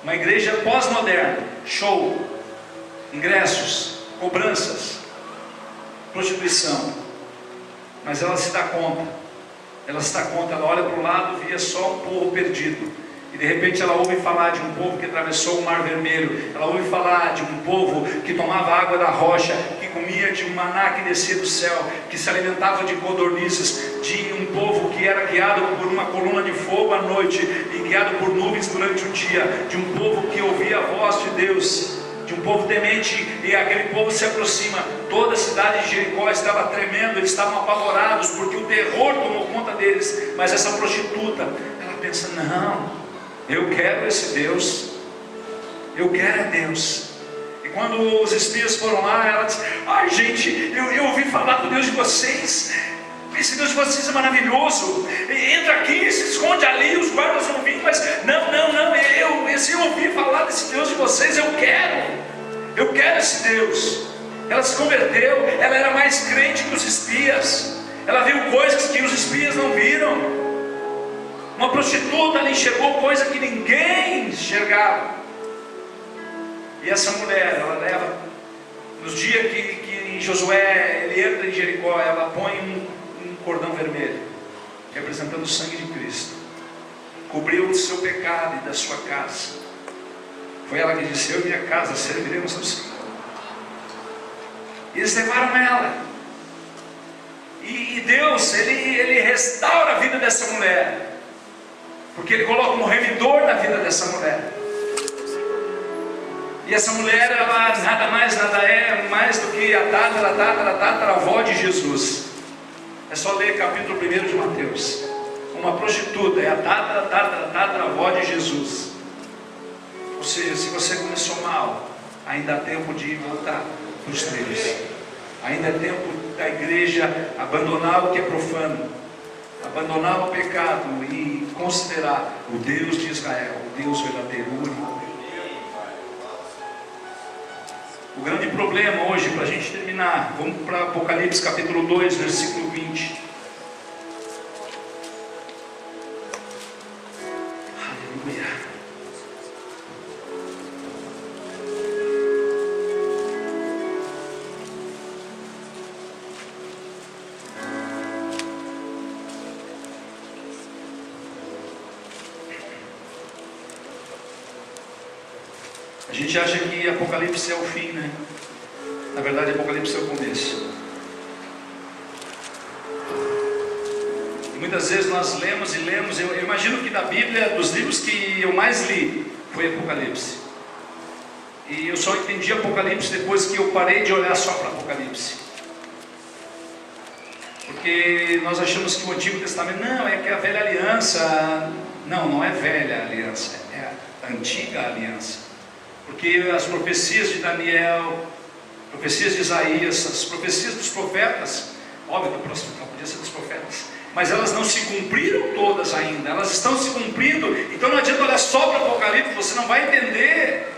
uma igreja pós-moderna, show, ingressos, cobranças, prostituição. Mas ela se dá conta, ela olha para o lado, via só um povo perdido, e de repente ela ouve falar de um povo que atravessou o Mar Vermelho, ela ouve falar de um povo que tomava água da rocha, que comia de um maná que descia do céu, que se alimentava de codornizes, de um povo que era guiado por uma coluna de fogo à noite e guiado por nuvens durante o dia, de um povo que ouvia a voz de Deus, de um povo temente, e aquele povo se aproxima. Toda a cidade de Jericó estava tremendo, eles estavam apavorados porque o terror tomou conta deles. Mas essa prostituta, ela pensa, não, eu quero esse Deus, eu quero é Deus. E quando os espias foram lá, ela disse, ai gente, eu ouvi falar do Deus de vocês, esse Deus de vocês é maravilhoso, entra aqui, se esconde ali, os guardas vão vir, mas não, eu ouvi falar desse Deus de vocês, eu quero esse Deus. Ela se converteu, ela era mais crente que os espias, ela viu coisas que os espias não viram. Uma prostituta, ela enxergou coisa que ninguém enxergava. E essa mulher, ela leva, nos dias que Josué, ele entra em Jericó, ela põe um cordão vermelho, representando o sangue de Cristo, cobriu o seu pecado e da sua casa. Foi ela que disse: eu e minha casa serviremos ao Senhor. E eles levaram ela. E Deus, ele restaura a vida dessa mulher, porque Ele coloca um remidor na vida dessa mulher. E essa mulher, ela nada mais do que a tataravó de Jesus. É só ler capítulo 1 de Mateus. Uma prostituta é a tataravó de Jesus. Ou seja, se você começou mal, ainda há tempo de voltar para os trilhos. Ainda é tempo da igreja abandonar o que é profano, abandonar o pecado e considerar o Deus de Israel, o Deus verdadeiro, único. O grande problema hoje, para a gente terminar, vamos para Apocalipse capítulo 2, versículo 20. Aleluia. A gente acha que Apocalipse é o fim, né? Na verdade, Apocalipse é o começo. E muitas vezes nós lemos e lemos. Eu imagino que na Bíblia, dos livros que eu mais li, foi Apocalipse. E eu só entendi Apocalipse depois que eu parei de olhar só para Apocalipse. Porque nós achamos que o Antigo Testamento, não, é que a velha aliança. Não, não é velha aliança, é a antiga aliança. Porque as profecias de Daniel, profecias de Isaías, as profecias dos profetas, óbvio que o próximo não podia ser dos profetas, mas elas não se cumpriram todas ainda, elas estão se cumprindo. Então não adianta olhar só para o Apocalipse, você não vai entender,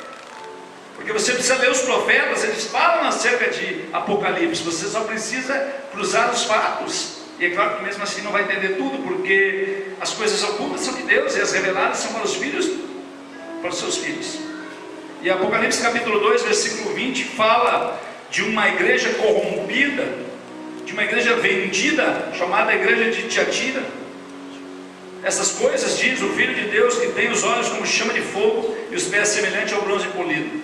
porque você precisa ler os profetas, eles falam acerca de Apocalipse, você só precisa cruzar os fatos. E é claro que mesmo assim não vai entender tudo, porque as coisas ocultas são de Deus e as reveladas são para os filhos, para os seus filhos. E Apocalipse capítulo 2, versículo 20, fala de uma igreja corrompida, de uma igreja vendida, chamada igreja de Tiatira. Essas coisas diz o Filho de Deus, que tem os olhos como chama de fogo e os pés semelhantes ao bronze polido.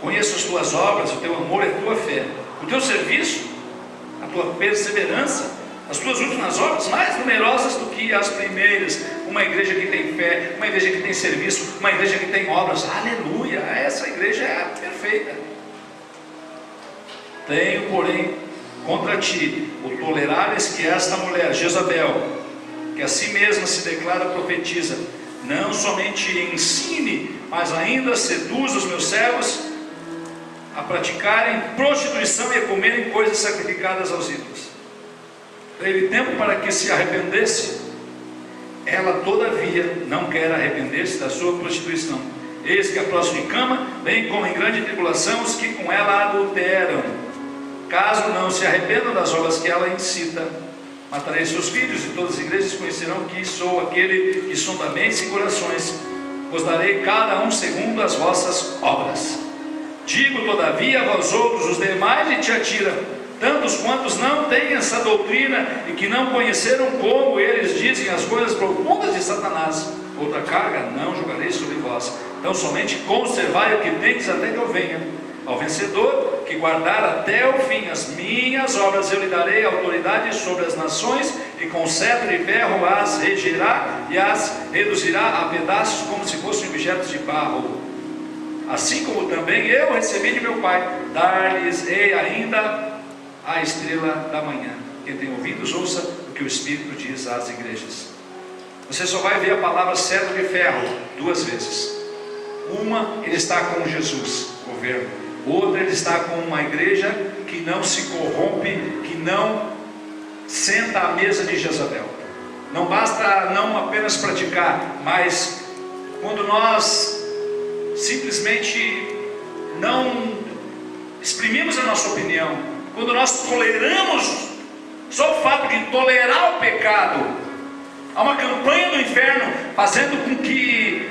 Conheço as tuas obras, o teu amor e a tua fé, o teu serviço, a tua perseverança, as tuas últimas obras mais numerosas do que as primeiras. Uma igreja que tem fé, uma igreja que tem serviço, uma igreja que tem obras. Aleluia, essa igreja é perfeita. Tenho, porém, contra ti o tolerares que esta mulher, Jezabel, que a si mesma se declara profetiza, não somente ensine, mas ainda seduz os meus servos a praticarem prostituição e a comerem coisas sacrificadas aos ídolos. Teve tempo para que se arrependesse. Ela todavia não quer arrepender-se da sua prostituição. Eis que a próxima cama vem como em grande tribulação os que com ela adulteram. Caso não se arrependam das obras que ela incita, matarei seus filhos, e todas as igrejas conhecerão que sou aquele que sonda mentes e corações. Vos darei cada um segundo as vossas obras. Digo todavia a vós outros, os demais de Tiatira, tantos quantos não têm essa doutrina e que não conheceram como eles dizem as coisas profundas de Satanás, outra carga não jogarei sobre vós. Então somente conservai o que tendes até que eu venha. Ao vencedor que guardar até o fim as minhas obras, eu lhe darei autoridade sobre as nações, e com cetro de ferro as regerá e as reduzirá a pedaços como se fossem objetos de barro. Assim como também eu recebi de meu Pai, dar-lhes-ei ainda a estrela da manhã. Quem tem ouvidos, ouça o que o Espírito diz às igrejas. Você só vai ver a palavra cetro de ferro duas vezes. Uma, ele está com Jesus, governo. Outra, ele está com uma igreja que não se corrompe, que não senta à mesa de Jezabel. Não basta não apenas praticar, mas quando nós simplesmente não exprimimos a nossa opinião, quando nós toleramos, só o fato de tolerar o pecado, Há uma campanha do inferno fazendo com que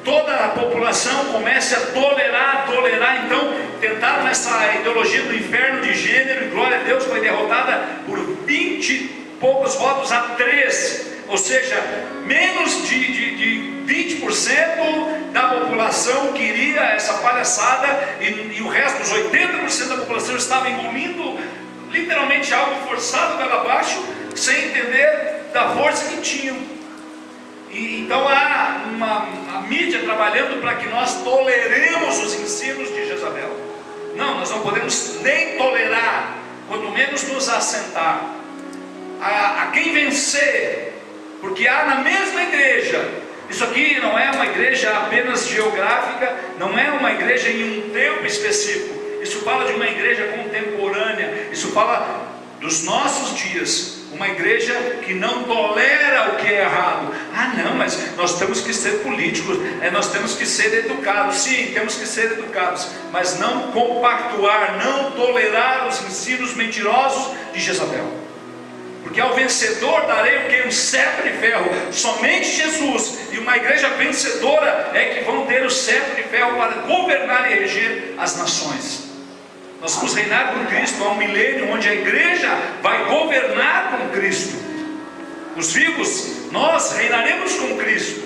toda a população comece a tolerar. Então tentaram essa ideologia do inferno de gênero, e glória a Deus, foi derrotada por 20 e poucos votos a 3, ou seja, menos de 20% da população queria essa palhaçada, e o resto, os 80% da população estava engolindo literalmente algo forçado pela abaixo, sem entender da força que tinham. E então há a mídia trabalhando para que nós toleremos os ensinos de Jezabel. Não, nós não podemos nem tolerar, quanto menos nos assentar. A quem vencer, porque há na mesma igreja, isso aqui não é uma igreja apenas geográfica, não é uma igreja em um tempo específico, isso fala de uma igreja contemporânea, isso fala dos nossos dias, uma igreja que não tolera o que é errado. Ah não, mas nós temos que ser políticos, nós temos que ser educados. Sim, temos que ser educados, mas não compactuar, não tolerar os ensinos mentirosos de Jezabel. Porque ao vencedor darei o que? Um cetro de ferro. Somente Jesus e uma igreja vencedora é que vão ter o cetro de ferro para governar e reger as nações. Nós vamos reinar com Cristo. Há um milênio onde a igreja vai governar com Cristo. Os vivos, nós reinaremos com Cristo.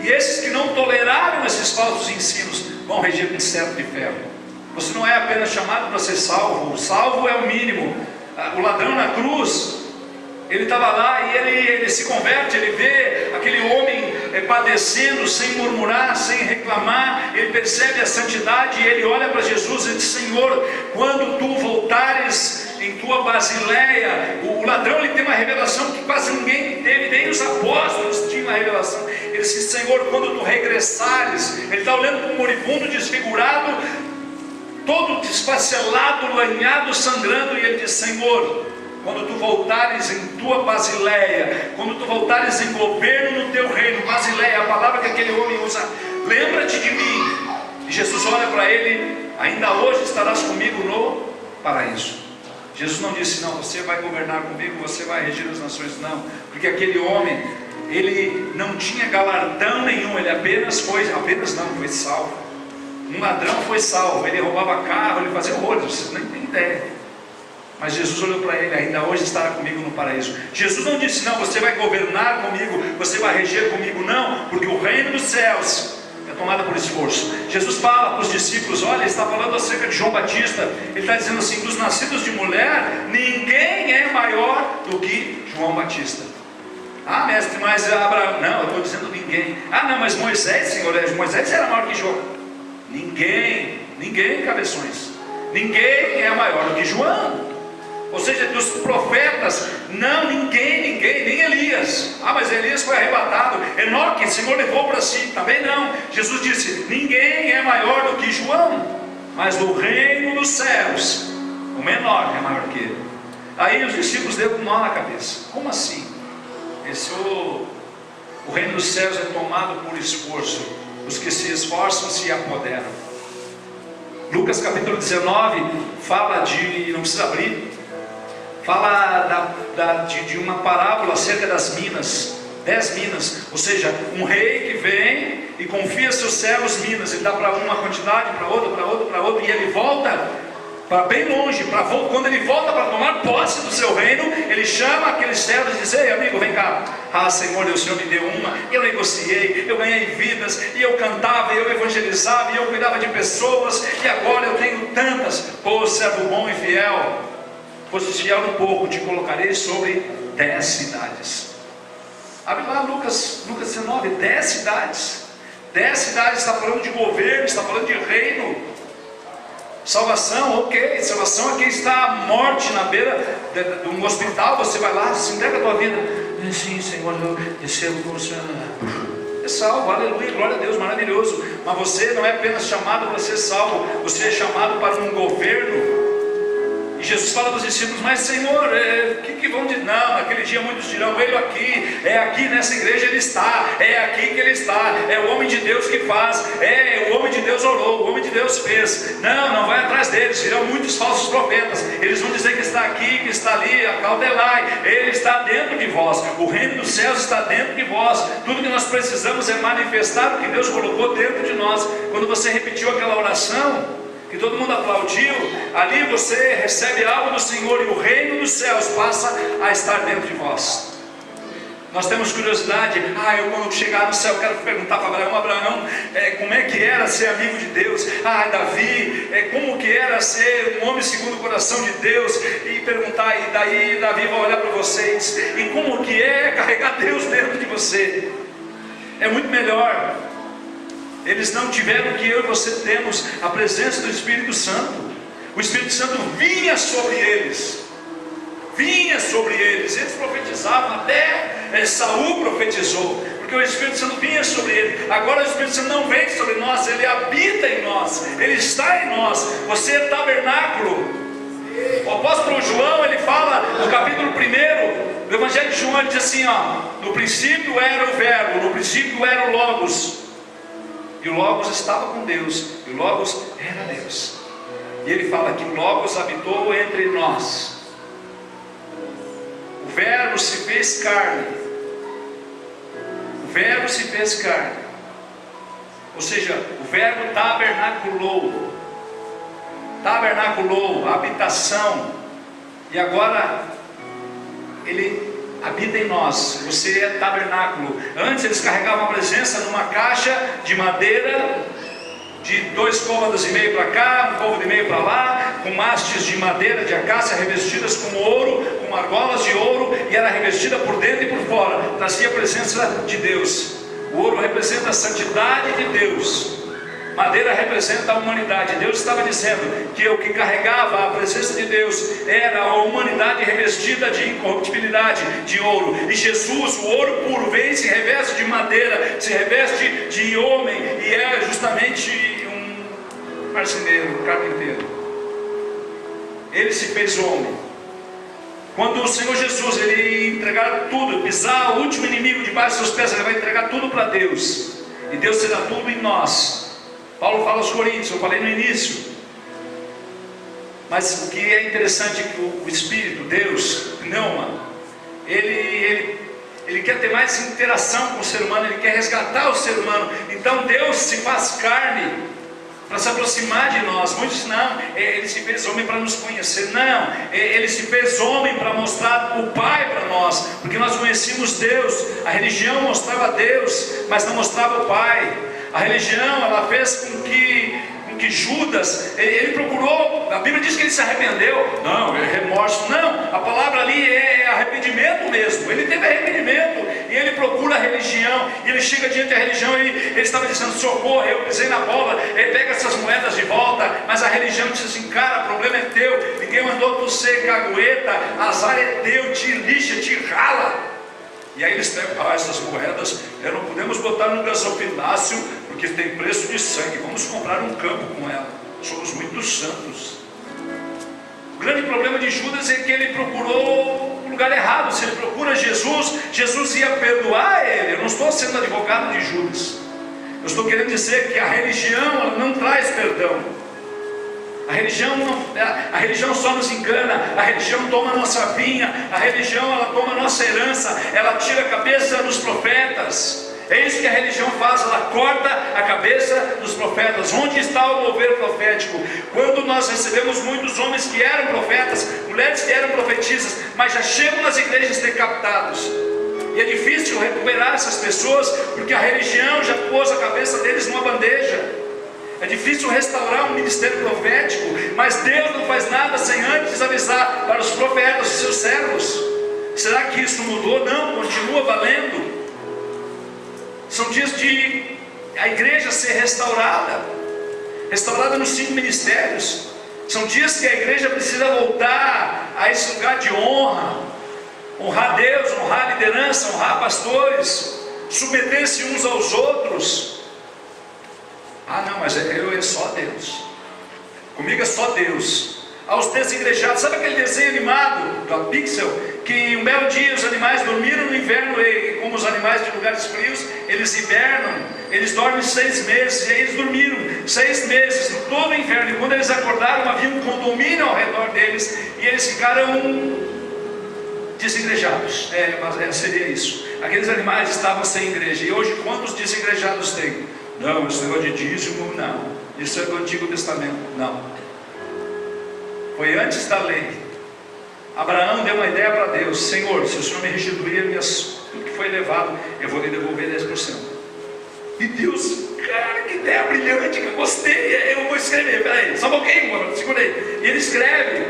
E esses que não toleraram esses falsos ensinos vão reger com cetro de ferro. Você não é apenas chamado para ser salvo. O salvo é o mínimo. O ladrão na cruz, ele estava lá e ele se converte, ele vê aquele homem padecendo sem murmurar, sem reclamar, ele percebe a santidade e ele olha para Jesus e diz: Senhor, quando tu voltares em tua Basileia. O ladrão, ele tem uma revelação que quase ninguém teve, nem os apóstolos tinham uma revelação. Ele diz: Senhor, quando tu regressares, ele está olhando para um moribundo desfigurado, todo desfacelado, lanhado, sangrando, e ele diz: Senhor, quando tu voltares em tua Basileia, quando tu voltares em governo no teu reino, Basileia, a palavra que aquele homem usa, lembra-te de mim. E Jesus olha para ele: ainda hoje estarás comigo no paraíso. Jesus não disse: não, você vai governar comigo, você vai regir as nações. Não, porque aquele homem, ele não tinha galardão nenhum, ele foi salvo. Um ladrão foi salvo, ele roubava carro, ele fazia horrores, vocês nem têm ideia. Mas Jesus olhou para ele: ainda hoje estará comigo no paraíso. Jesus não disse: não, você vai governar comigo, você vai reger comigo. Não, porque o reino dos céus é tomado por esforço. Jesus fala para os discípulos, olha, ele está falando acerca de João Batista, ele está dizendo assim: dos nascidos de mulher, ninguém é maior do que João Batista. Ah, mestre, mas Abraão, não, eu estou dizendo ninguém. Ah não, mas Moisés, Senhor, Moisés era maior que João. Ninguém, cabeções, ninguém é maior do que João. Ou seja, dos profetas, não, ninguém, nem Elias. Ah, mas Elias foi arrebatado. Enoque, o Senhor levou para si, também não. Jesus disse: ninguém é maior do que João, mas no reino dos céus, o menor é maior que ele. Aí os discípulos deram um nó na cabeça. Como assim? O reino dos céus é tomado por esforço. Os que se esforçam se apoderam. Lucas capítulo 19 fala de, não precisa abrir, fala de uma parábola acerca das minas, 10 minas, ou seja, um rei que vem e confia seus servos minas, ele dá para uma quantidade, para outra, e ele volta para bem longe, quando ele volta para tomar posse do seu reino, ele chama aqueles servos e diz: ei amigo, vem cá. Ah Senhor, o Senhor me deu uma, eu negociei, eu ganhei vidas, e eu cantava, e eu evangelizava, e eu cuidava de pessoas, e agora eu tenho tantas. Pô, servo bom e fiel, fosse fiel no pouco, te colocarei sobre 10 cidades. Abre lá Lucas 19, 10 cidades. 10 cidades, está falando de governo, está falando de reino. Salvação, ok, salvação aqui está a morte na beira de um hospital. Você vai lá, se entrega a tua vida. Sim, Senhor, eu recebo com o Senhor. É salvo, aleluia, glória a Deus, maravilhoso. Mas você não é apenas chamado para ser salvo, você é chamado para um governo. E Jesus fala para os discípulos: mas Senhor, o que vão dizer? Não, naquele dia muitos dirão: ele aqui, é aqui nessa igreja ele está, é aqui que ele está, é o homem de Deus que faz, é o homem de Deus orou, o homem de Deus fez. Não vai atrás deles, virão muitos falsos profetas, eles vão dizer que está aqui, que está ali, acautelai, ele está dentro de vós, o reino dos céus está dentro de vós. Tudo que nós precisamos é manifestar o que Deus colocou dentro de nós. Quando você repetiu aquela oração, que todo mundo aplaudiu, ali você recebe algo do Senhor e o reino dos céus passa a estar dentro de vós. Nós temos curiosidade: eu quando chegar no céu quero perguntar para Abraão, como é que era ser amigo de Deus? Davi, como que era ser um homem segundo o coração de Deus? E perguntar, e daí Davi vai olhar para vocês, e como que é carregar Deus dentro de você? É muito melhor. Eles não tiveram o que eu e você temos, a presença do Espírito Santo. O Espírito Santo vinha sobre eles, eles profetizavam, até Saul profetizou, porque o Espírito Santo vinha sobre ele. Agora o Espírito Santo não vem sobre nós, ele habita em nós, ele está em nós. Você é tabernáculo. O apóstolo João, ele fala no capítulo 1 do Evangelho de João, ele diz assim: no princípio era o verbo, no princípio era o Logos, e o Logos estava com Deus, e o Logos era Deus. E ele fala que o Logos habitou entre nós. O Verbo se fez carne. O Verbo se fez carne. Ou seja, o Verbo tabernaculou, habitação. E agora ele habita em nós. Você é tabernáculo. Antes eles carregavam a presença numa caixa de madeira, de 2,5 côvados para cá, 1,5 côvado para lá, com hastes de madeira de acácia revestidas com ouro, com argolas de ouro, e era revestida por dentro e por fora. Trazia a presença de Deus. O ouro representa a santidade de Deus. Madeira representa a humanidade. Deus estava dizendo que o que carregava a presença de Deus era a humanidade revestida de incorruptibilidade, de ouro. E Jesus, o ouro puro, vem e se reveste de madeira, se reveste de homem, e é justamente um marceneiro, um carpinteiro. Ele se fez homem. Quando o Senhor Jesus, ele entregar tudo, pisar o último inimigo debaixo dos seus pés, ele vai entregar tudo para Deus, e Deus será tudo em nós. Paulo fala aos Coríntios, eu falei no início. Mas o que é interessante é que o Espírito, Deus, pneuma, ele quer ter mais interação com o ser humano, ele quer resgatar o ser humano. Então Deus se faz carne para se aproximar de nós. Muitos não, ele se fez homem para nos conhecer. Não, ele se fez homem para mostrar o Pai para nós, porque nós conhecíamos Deus. A religião mostrava Deus, mas não mostrava o Pai. A religião, ela fez com que Judas, ele procurou, a Bíblia diz que ele se arrependeu. Não, é remorso. Não, a palavra ali é arrependimento mesmo. Ele teve arrependimento e ele procura a religião. E ele chega diante da religião e ele estava dizendo: socorro, eu pisei na bola, pega essas moedas de volta. Mas a religião disse assim: cara, o problema é teu, ninguém mandou tu ser cagueta, azar é teu, te lixa, te rala. E aí eles pegam: essas moedas não podemos botar no gasofilácio, porque tem preço de sangue, vamos comprar um campo com ela, somos muito santos. O grande problema de Judas é que ele procurou o lugar errado. Se ele procura Jesus, Jesus ia perdoar ele. Eu não estou sendo advogado de Judas, eu estou querendo dizer que a religião, ela não traz perdão. A religião só nos engana. A religião toma a nossa vinha, a religião, ela toma a nossa herança, ela tira a cabeça dos profetas. É isso que a religião faz, ela corta a cabeça dos profetas. Onde está o mover profético? Quando nós recebemos muitos homens que eram profetas, mulheres que eram profetisas, mas já chegam nas igrejas decapitados, e é difícil recuperar essas pessoas, porque a religião já pôs a cabeça deles numa bandeja. É difícil restaurar um ministério profético, mas Deus não faz nada sem antes avisar para os profetas, os seus servos. Será que isso mudou? Não, continua valendo. São dias de a igreja ser restaurada nos 5 ministérios. São dias que a igreja precisa voltar a esse lugar de honra, honrar Deus, honrar a liderança, honrar pastores, submeter-se uns aos outros. Não, mas eu é só Deus, comigo é só Deus. aos desigrejados. Sabe aquele desenho animado da Pixel, que um belo dia os animais dormiram no inverno, e como os animais de lugares frios, eles hibernam, eles dormem 6 meses, e aí eles dormiram 6 meses, todo o inverno, e quando eles acordaram, havia um condomínio ao redor deles, e eles ficaram desigrejados. Seria isso. Aqueles animais estavam sem igreja. E hoje quantos desigrejados tem? Não, esse negócio de dízimo, não. Isso é do Antigo Testamento, não. Foi antes da lei. Abraão deu uma ideia para Deus: Senhor, se o Senhor me restituir tudo que foi levado, eu vou lhe devolver 10%. E Deus, cara, que ideia brilhante, que eu gostei, eu vou escrever, peraí, só um pouquinho, segurei. E ele escreve,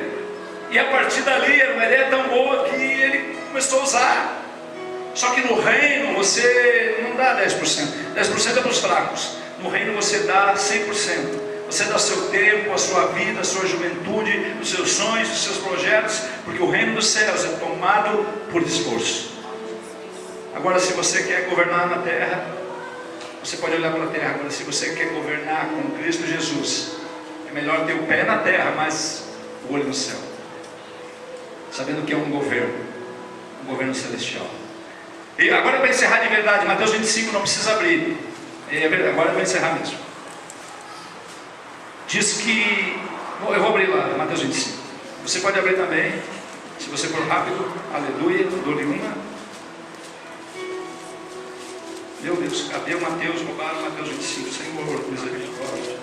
e a partir dali era uma ideia tão boa que ele começou a usar. Só que no reino você não dá 10%, 10% é para os fracos. No reino você dá 100%. Você dá seu tempo, a sua vida, a sua juventude, os seus sonhos, os seus projetos, porque o reino dos céus é tomado por esforço. Agora, se você quer governar na terra, você pode olhar para a terra. Agora, se você quer governar com Cristo Jesus, é melhor ter o pé na terra, mas o olho no céu, sabendo que é um governo celestial. E agora para encerrar de verdade, Mateus 25 não precisa abrir, agora eu vou encerrar mesmo. Diz que, eu vou abrir lá, Mateus 25. Você pode abrir também, se você for rápido. Aleluia, dou-lhe uma. Meu Deus, cadê o Mateus? Roubaram Mateus 25. Senhor, misericórdia.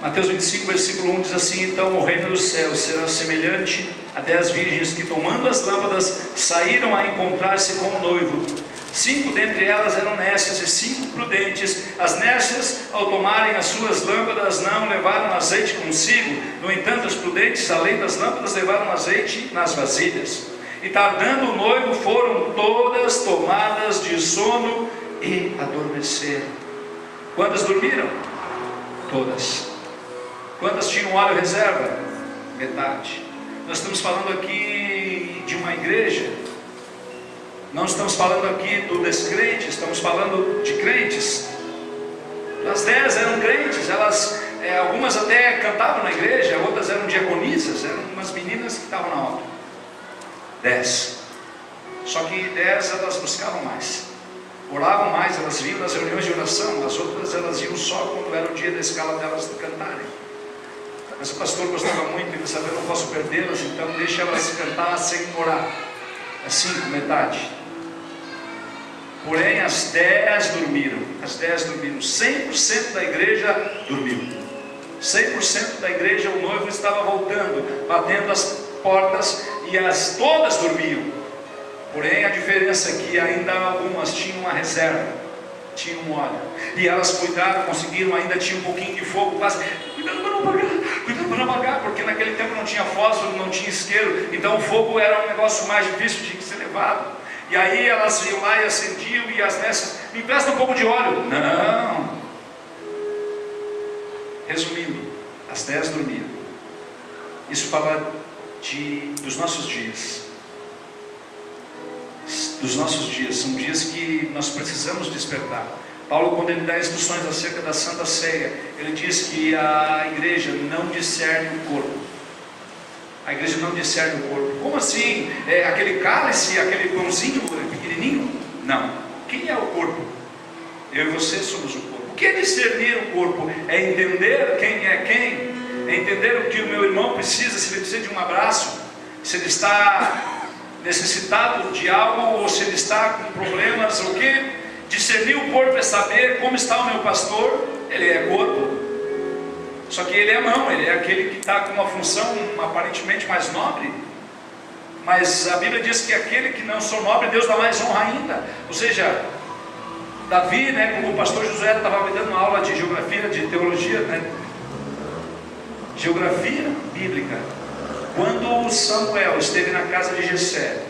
Mateus 25, versículo 1 diz assim: então o reino dos céus será semelhante a 10 virgens que, tomando as lâmpadas, saíram a encontrar-se com o noivo. 5 dentre elas eram nécias e 5 prudentes. As nécias, ao tomarem as suas lâmpadas, não levaram azeite consigo. No entanto, as prudentes, além das lâmpadas, levaram azeite nas vasilhas. E tardando o noivo, foram todas tomadas de sono e adormeceram. Quantas dormiram? Todas. Quantas tinham óleo reserva? Metade. Nós estamos falando aqui de uma igreja. Não estamos falando aqui do descrente, estamos falando de crentes. As 10 eram crentes, algumas até cantavam na igreja, outras eram diaconisas, eram umas meninas que estavam na obra. 10. Só que 10 elas buscavam mais, oravam mais, elas vinham nas reuniões de oração. As outras elas iam só quando era o dia da escala delas cantarem. Mas o pastor gostava muito, ele sabia: eu não posso perdê-las, então deixa elas cantar sem orar. Assim, metade. Porém, as 10 dormiram. As 10 dormiram. 100% da igreja dormiu. 100% da igreja, o noivo estava voltando, batendo as portas, e todas dormiam. Porém, a diferença é que ainda algumas tinham uma reserva, tinham um óleo, e elas cuidaram, conseguiram, ainda tinha um pouquinho de fogo, quase, cuidado para não apagar, porque naquele tempo não tinha fósforo, não tinha isqueiro, então o fogo era um negócio mais difícil, tinha que ser levado. E aí elas iam lá e acendiam, e as nessas: me empresta um pouco de óleo. Não. Resumindo, as 10 dormiram. Isso fala dos nossos dias. Dos nossos dias, são dias que nós precisamos despertar. Paulo, quando ele dá instruções acerca da Santa Ceia, ele diz que a igreja não discerne o corpo. A igreja não discerne o corpo. Como assim? Aquele cálice, aquele pãozinho pequenininho? Não. Quem é o corpo? Eu e você somos o corpo. O que é discernir o corpo? É entender quem é quem. É entender o que o meu irmão precisa. Se ele precisa de um abraço, se ele está necessitado de algo, ou se ele está com problemas, o que? Discernir o corpo é saber como está o meu pastor. Ele é corpo, só que ele é mão, ele é aquele que está com uma função aparentemente mais nobre. Mas a Bíblia diz que aquele que não sou nobre, Deus dá mais honra ainda. Ou seja, Davi, como o pastor Josué estava me dando uma aula de geografia, de teologia, geografia bíblica. Quando Samuel esteve na casa de Jessé,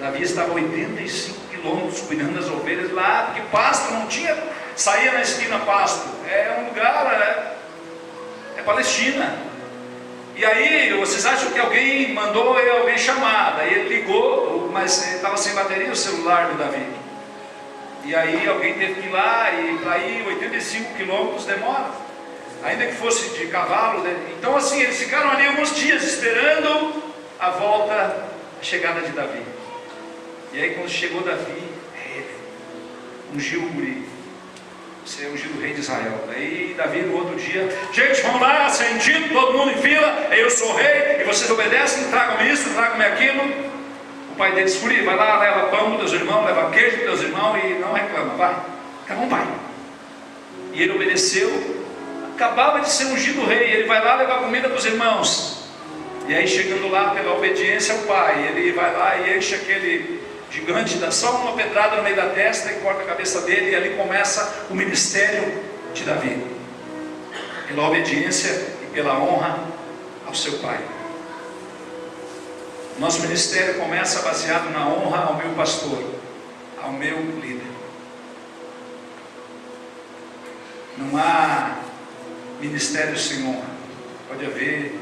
Davi estava a 85 quilômetros cuidando das ovelhas lá, porque pasto não tinha, saía na esquina pasto, é um lugar, é Palestina. E aí, vocês acham que alguém mandou alguém chamar? Daí ele ligou, mas estava sem bateria o celular do Davi. E aí alguém teve que ir lá, e para ir 85 quilômetros demora, ainda que fosse de cavalo, né? Então assim, eles ficaram ali alguns dias esperando a volta, a chegada de Davi. E aí quando chegou Davi, ele ungiu o guri, você é ungido o rei de Israel. Aí Davi no outro dia, gente, vamos lá, sentindo, todo mundo em fila, eu sou o rei, e vocês obedecem, tragam-me isso, tragam-me aquilo. O pai dele disse, guri, vai lá, leva pão para teus irmãos, leva queijo para teus irmãos e não reclama, vai, cada um vai. E ele obedeceu, acabava de ser ungido rei, ele vai lá levar comida para os irmãos. E aí chegando lá pela obediência ao pai, ele vai lá e enche aquele gigante, dá só uma pedrada no meio da testa e corta a cabeça dele, e ali começa o ministério de Davi, pela obediência e pela honra ao seu pai. Nosso ministério começa baseado na honra ao meu pastor, ao meu líder. Não há ministério sem honra. Pode haver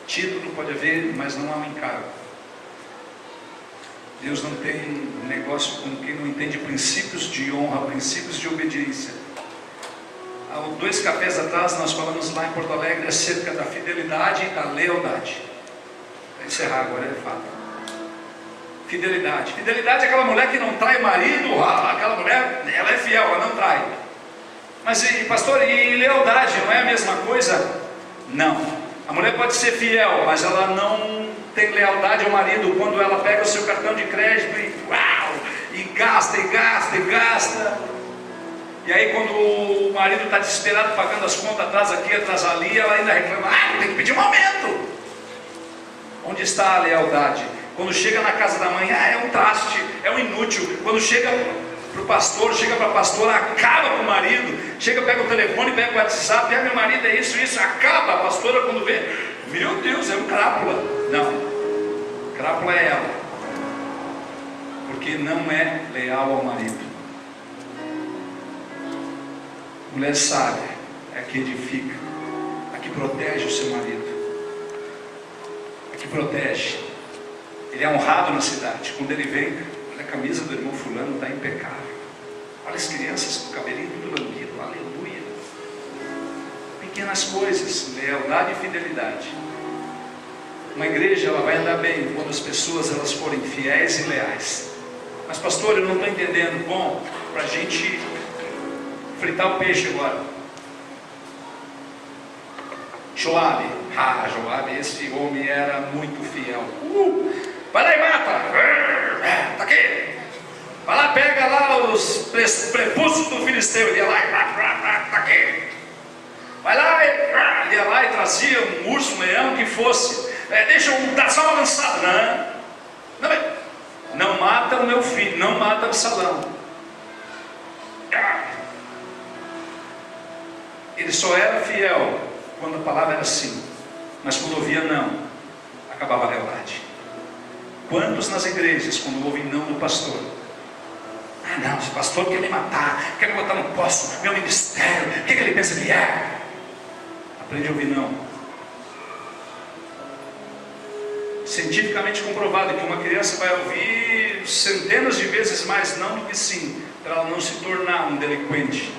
título, pode haver, mas não há um encargo. Deus não tem negócio com quem não entende princípios de honra, princípios de obediência. Há 2 cafés atrás nós falamos lá em Porto Alegre acerca da fidelidade e da lealdade. Para encerrar agora, é fato. Fidelidade. Fidelidade é aquela mulher que não trai o marido, aquela mulher, ela é fiel, ela não trai. Mas, pastor, e lealdade não é a mesma coisa? Não. A mulher pode ser fiel, mas ela não tem lealdade ao marido quando ela pega o seu cartão de crédito e gasta, e gasta, e gasta. E aí quando o marido está desesperado pagando as contas atrás aqui, atrás ali, ela ainda reclama, tem que pedir um aumento. Onde está a lealdade? Quando chega na casa da mãe, é um traste, é um inútil. Quando chega para o pastor, chega para a pastora, acaba com o marido. Chega, pega o telefone, pega o WhatsApp, meu marido é isso, acaba. A pastora quando vê, meu Deus, é um crápula. Não, crápula é ela, porque não é leal ao marido. Mulher sábia é a que edifica, a que protege o seu marido, a que protege. Ele é honrado na cidade. Quando ele vem, olha a camisa do irmão fulano, está impecável. Olha as crianças com o cabelinho tudo lambido, aleluia. Pequenas coisas, lealdade e fidelidade. Uma igreja, ela vai andar bem quando as pessoas elas forem fiéis e leais. Mas pastor, eu não estou entendendo. Bom, para a gente fritar o peixe agora. Joabe, esse homem era muito fiel. Vai lá e mata. Tá aqui. Vai lá, pega lá os prepúcios do filisteu. Ele ia lá e tá aqui. Vai lá, ele ia lá e trazia um urso, um leão, que fosse. Deixa eu dar só uma lançada. Não mata o meu filho, não mata Absalão. Ele só era fiel quando a palavra era sim, mas quando ouvia não, acabava a lealdade. Quantos nas igrejas, quando ouvem não do pastor, não, esse pastor quer me matar, quer me botar no posto, meu ministério, o que ele pensa que é? Aprende a ouvir não. Cientificamente comprovado que uma criança vai ouvir centenas de vezes mais não do que sim, para ela não se tornar um delinquente.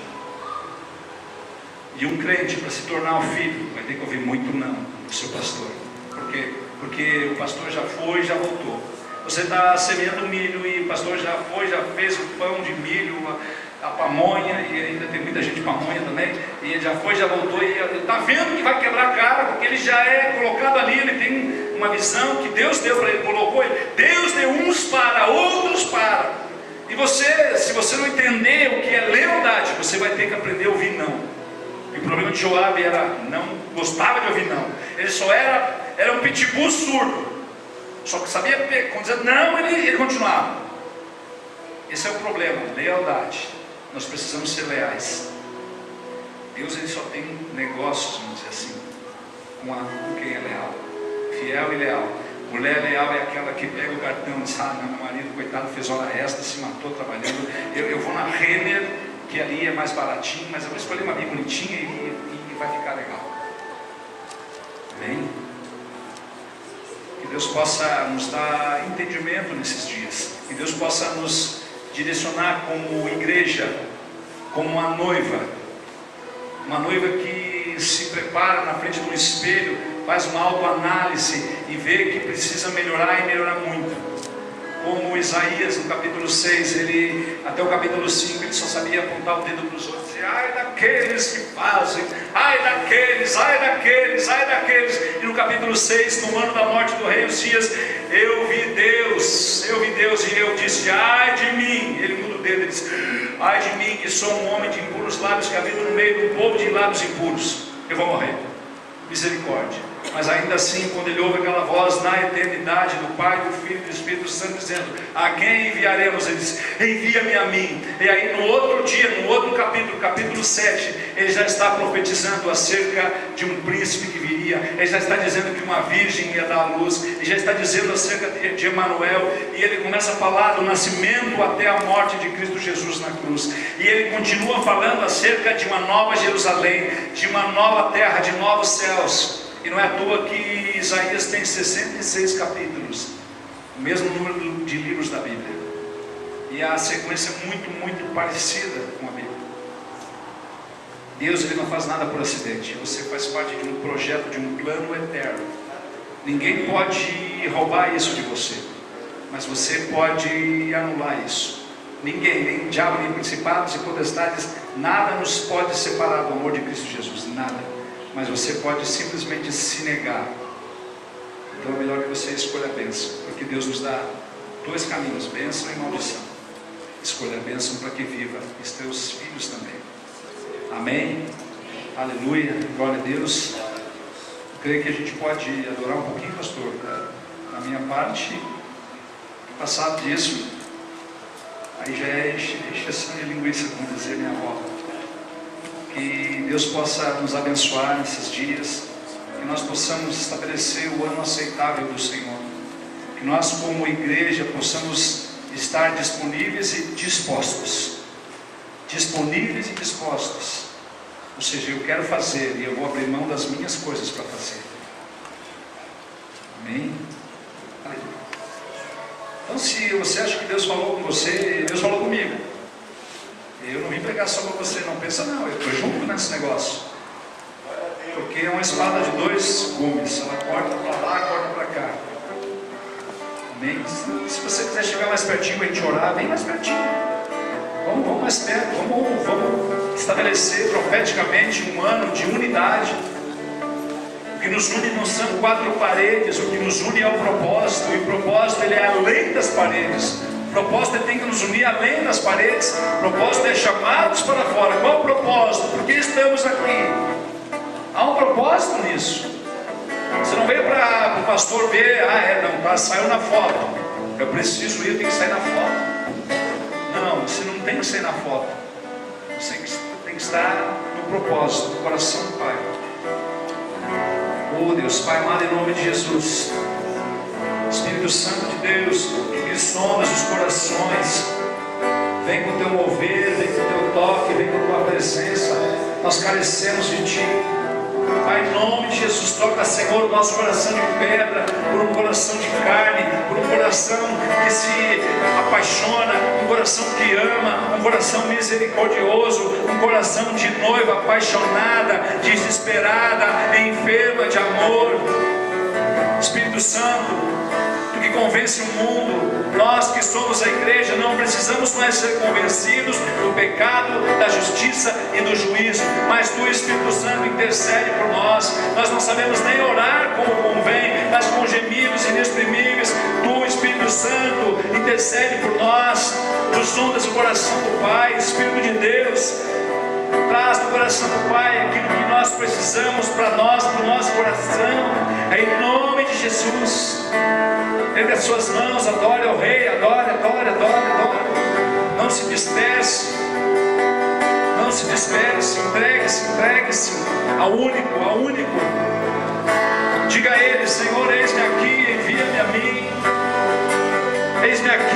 E um crente, para se tornar um filho, vai ter que ouvir muito não do seu pastor. Por quê? Porque o pastor já foi e já voltou. Você está semeando milho e o pastor já foi, já fez o pão de milho, a pamonha, e ainda tem muita gente pamonha também, e ele já foi, já voltou, e está vendo que vai quebrar a cara, porque ele já é colocado ali, ele tem uma visão que Deus deu para ele, colocou ele. Deus deu uns para, outros para. E você, se você não entender o que é lealdade, você vai ter que aprender a ouvir não. E o problema de Joabe era, não gostava de ouvir não. Ele só era um pitbull surdo. Só que sabia, quando dizia não, ele continuava. Esse é o problema, lealdade. Nós precisamos ser leais. Deus ele só tem negócios, vamos dizer assim, com quem é leal. Fiel e leal. Mulher leal é aquela que pega o cartão e diz, meu marido, coitado, fez hora extra, se matou trabalhando. Eu vou na Renner, que ali é mais baratinho, mas eu vou escolher uma bem bonitinha e vai ficar legal. Amém? Que Deus possa nos dar entendimento nesses dias. Que Deus possa nos direcionar como igreja, como uma noiva que se prepara na frente de um espelho, faz uma autoanálise e vê que precisa melhorar e melhorar muito. Como Isaías no capítulo 6, até o capítulo 5, ele só sabia apontar o dedo para os outros e dizer: ai daqueles que fazem, ai daqueles, ai daqueles, ai daqueles. E no capítulo 6, no ano da morte do rei Uzias, eu vi Deus e eu disse: ai de mim. Ele muda o dedo e diz: ai de mim, que sou um homem de impuros lábios, que habito no meio de um povo de lábios impuros. Eu vou morrer. Misericórdia. Mas ainda assim, quando ele ouve aquela voz na eternidade do Pai, do Filho e do Espírito Santo dizendo: a quem enviaremos? Ele diz: envia-me a mim. E aí no outro dia, no outro capítulo, capítulo 7, ele já está profetizando acerca de um príncipe que viria. Ele já está dizendo que uma virgem ia dar à luz. Ele já está dizendo acerca de Emanuel. E ele começa a falar do nascimento até a morte de Cristo Jesus na cruz. E ele continua falando acerca de uma nova Jerusalém, de uma nova terra, de novos céus. E não é à toa que Isaías tem 66 capítulos, o mesmo número de livros da Bíblia. E a sequência é muito parecida com a Bíblia. Deus, ele não faz nada por acidente. Você faz parte de um projeto, de um plano eterno. Ninguém pode roubar isso de você, mas você pode anular isso. Ninguém, nem diabo, nem principados e potestades, nada nos pode separar do amor de Cristo Jesus, nada. Mas você pode simplesmente se negar. Então é melhor que você escolha a bênção, porque Deus nos dá dois caminhos: bênção e maldição. Escolha a bênção para que viva os teus filhos também. Amém? Aleluia, glória a Deus. Eu creio que a gente pode adorar um pouquinho, pastor. Na minha parte, passado disso, aí já é encheção de linguiça, como dizia minha avó. Que Deus possa nos abençoar nesses dias, que nós possamos estabelecer o ano aceitável do Senhor, que nós como igreja possamos estar disponíveis e dispostos, ou seja, eu quero fazer e eu vou abrir mão das minhas coisas para fazer. Amém? Então, se você acha que Deus falou com você, Deus falou comigo. Eu não vim pregar só para você, não pensa não, eu estou junto nesse negócio. Porque é uma espada de dois gumes, ela corta para lá, corta para cá. Amém? Se você quiser chegar mais pertinho para a gente orar, vem mais pertinho. Vamos mais perto, vamos estabelecer profeticamente um ano de unidade. O que nos une não são quatro paredes, o que nos une é o propósito, e o propósito ele é além das paredes. O propósito tem que nos unir além das paredes. O propósito é chamarmos para fora. Qual o propósito? Por que estamos aqui? Há um propósito nisso. Você não veio para o pastor ver, saiu na foto. Eu preciso ir, eu tenho que sair na foto. Não, você não tem que sair na foto. Você tem que estar no propósito, no coração do Pai. Oh Deus, Pai amado, em nome de Jesus. Espírito Santo de Deus, que sondas os corações, vem com o teu mover, vem com o teu toque, vem com a tua presença. Nós carecemos de Ti. Pai, em nome de Jesus, troca, Senhor, o nosso coração de pedra por um coração de carne, por um coração que se apaixona, um coração que ama, um coração misericordioso, um coração de noiva apaixonada, desesperada, enferma de amor. Espírito Santo, Tu que convence o mundo, nós que somos a igreja não precisamos mais ser convencidos do pecado, da justiça e do juízo, mas Tu, Espírito Santo, intercede por nós. Nós não sabemos nem orar como convém, mas com gemidos inexprimíveis, Tu, Espírito Santo, intercede por nós. Tu sondas o coração do Pai. Espírito de Deus, traz no coração do Pai aquilo que nós precisamos para nós, para o nosso coração, em nome de Jesus. Entre as suas mãos, adore ao Rei, adore. Não se disperse, entregue-se ao único. Diga a Ele: Senhor, eis-me aqui, envia-me a mim. Eis-me aqui.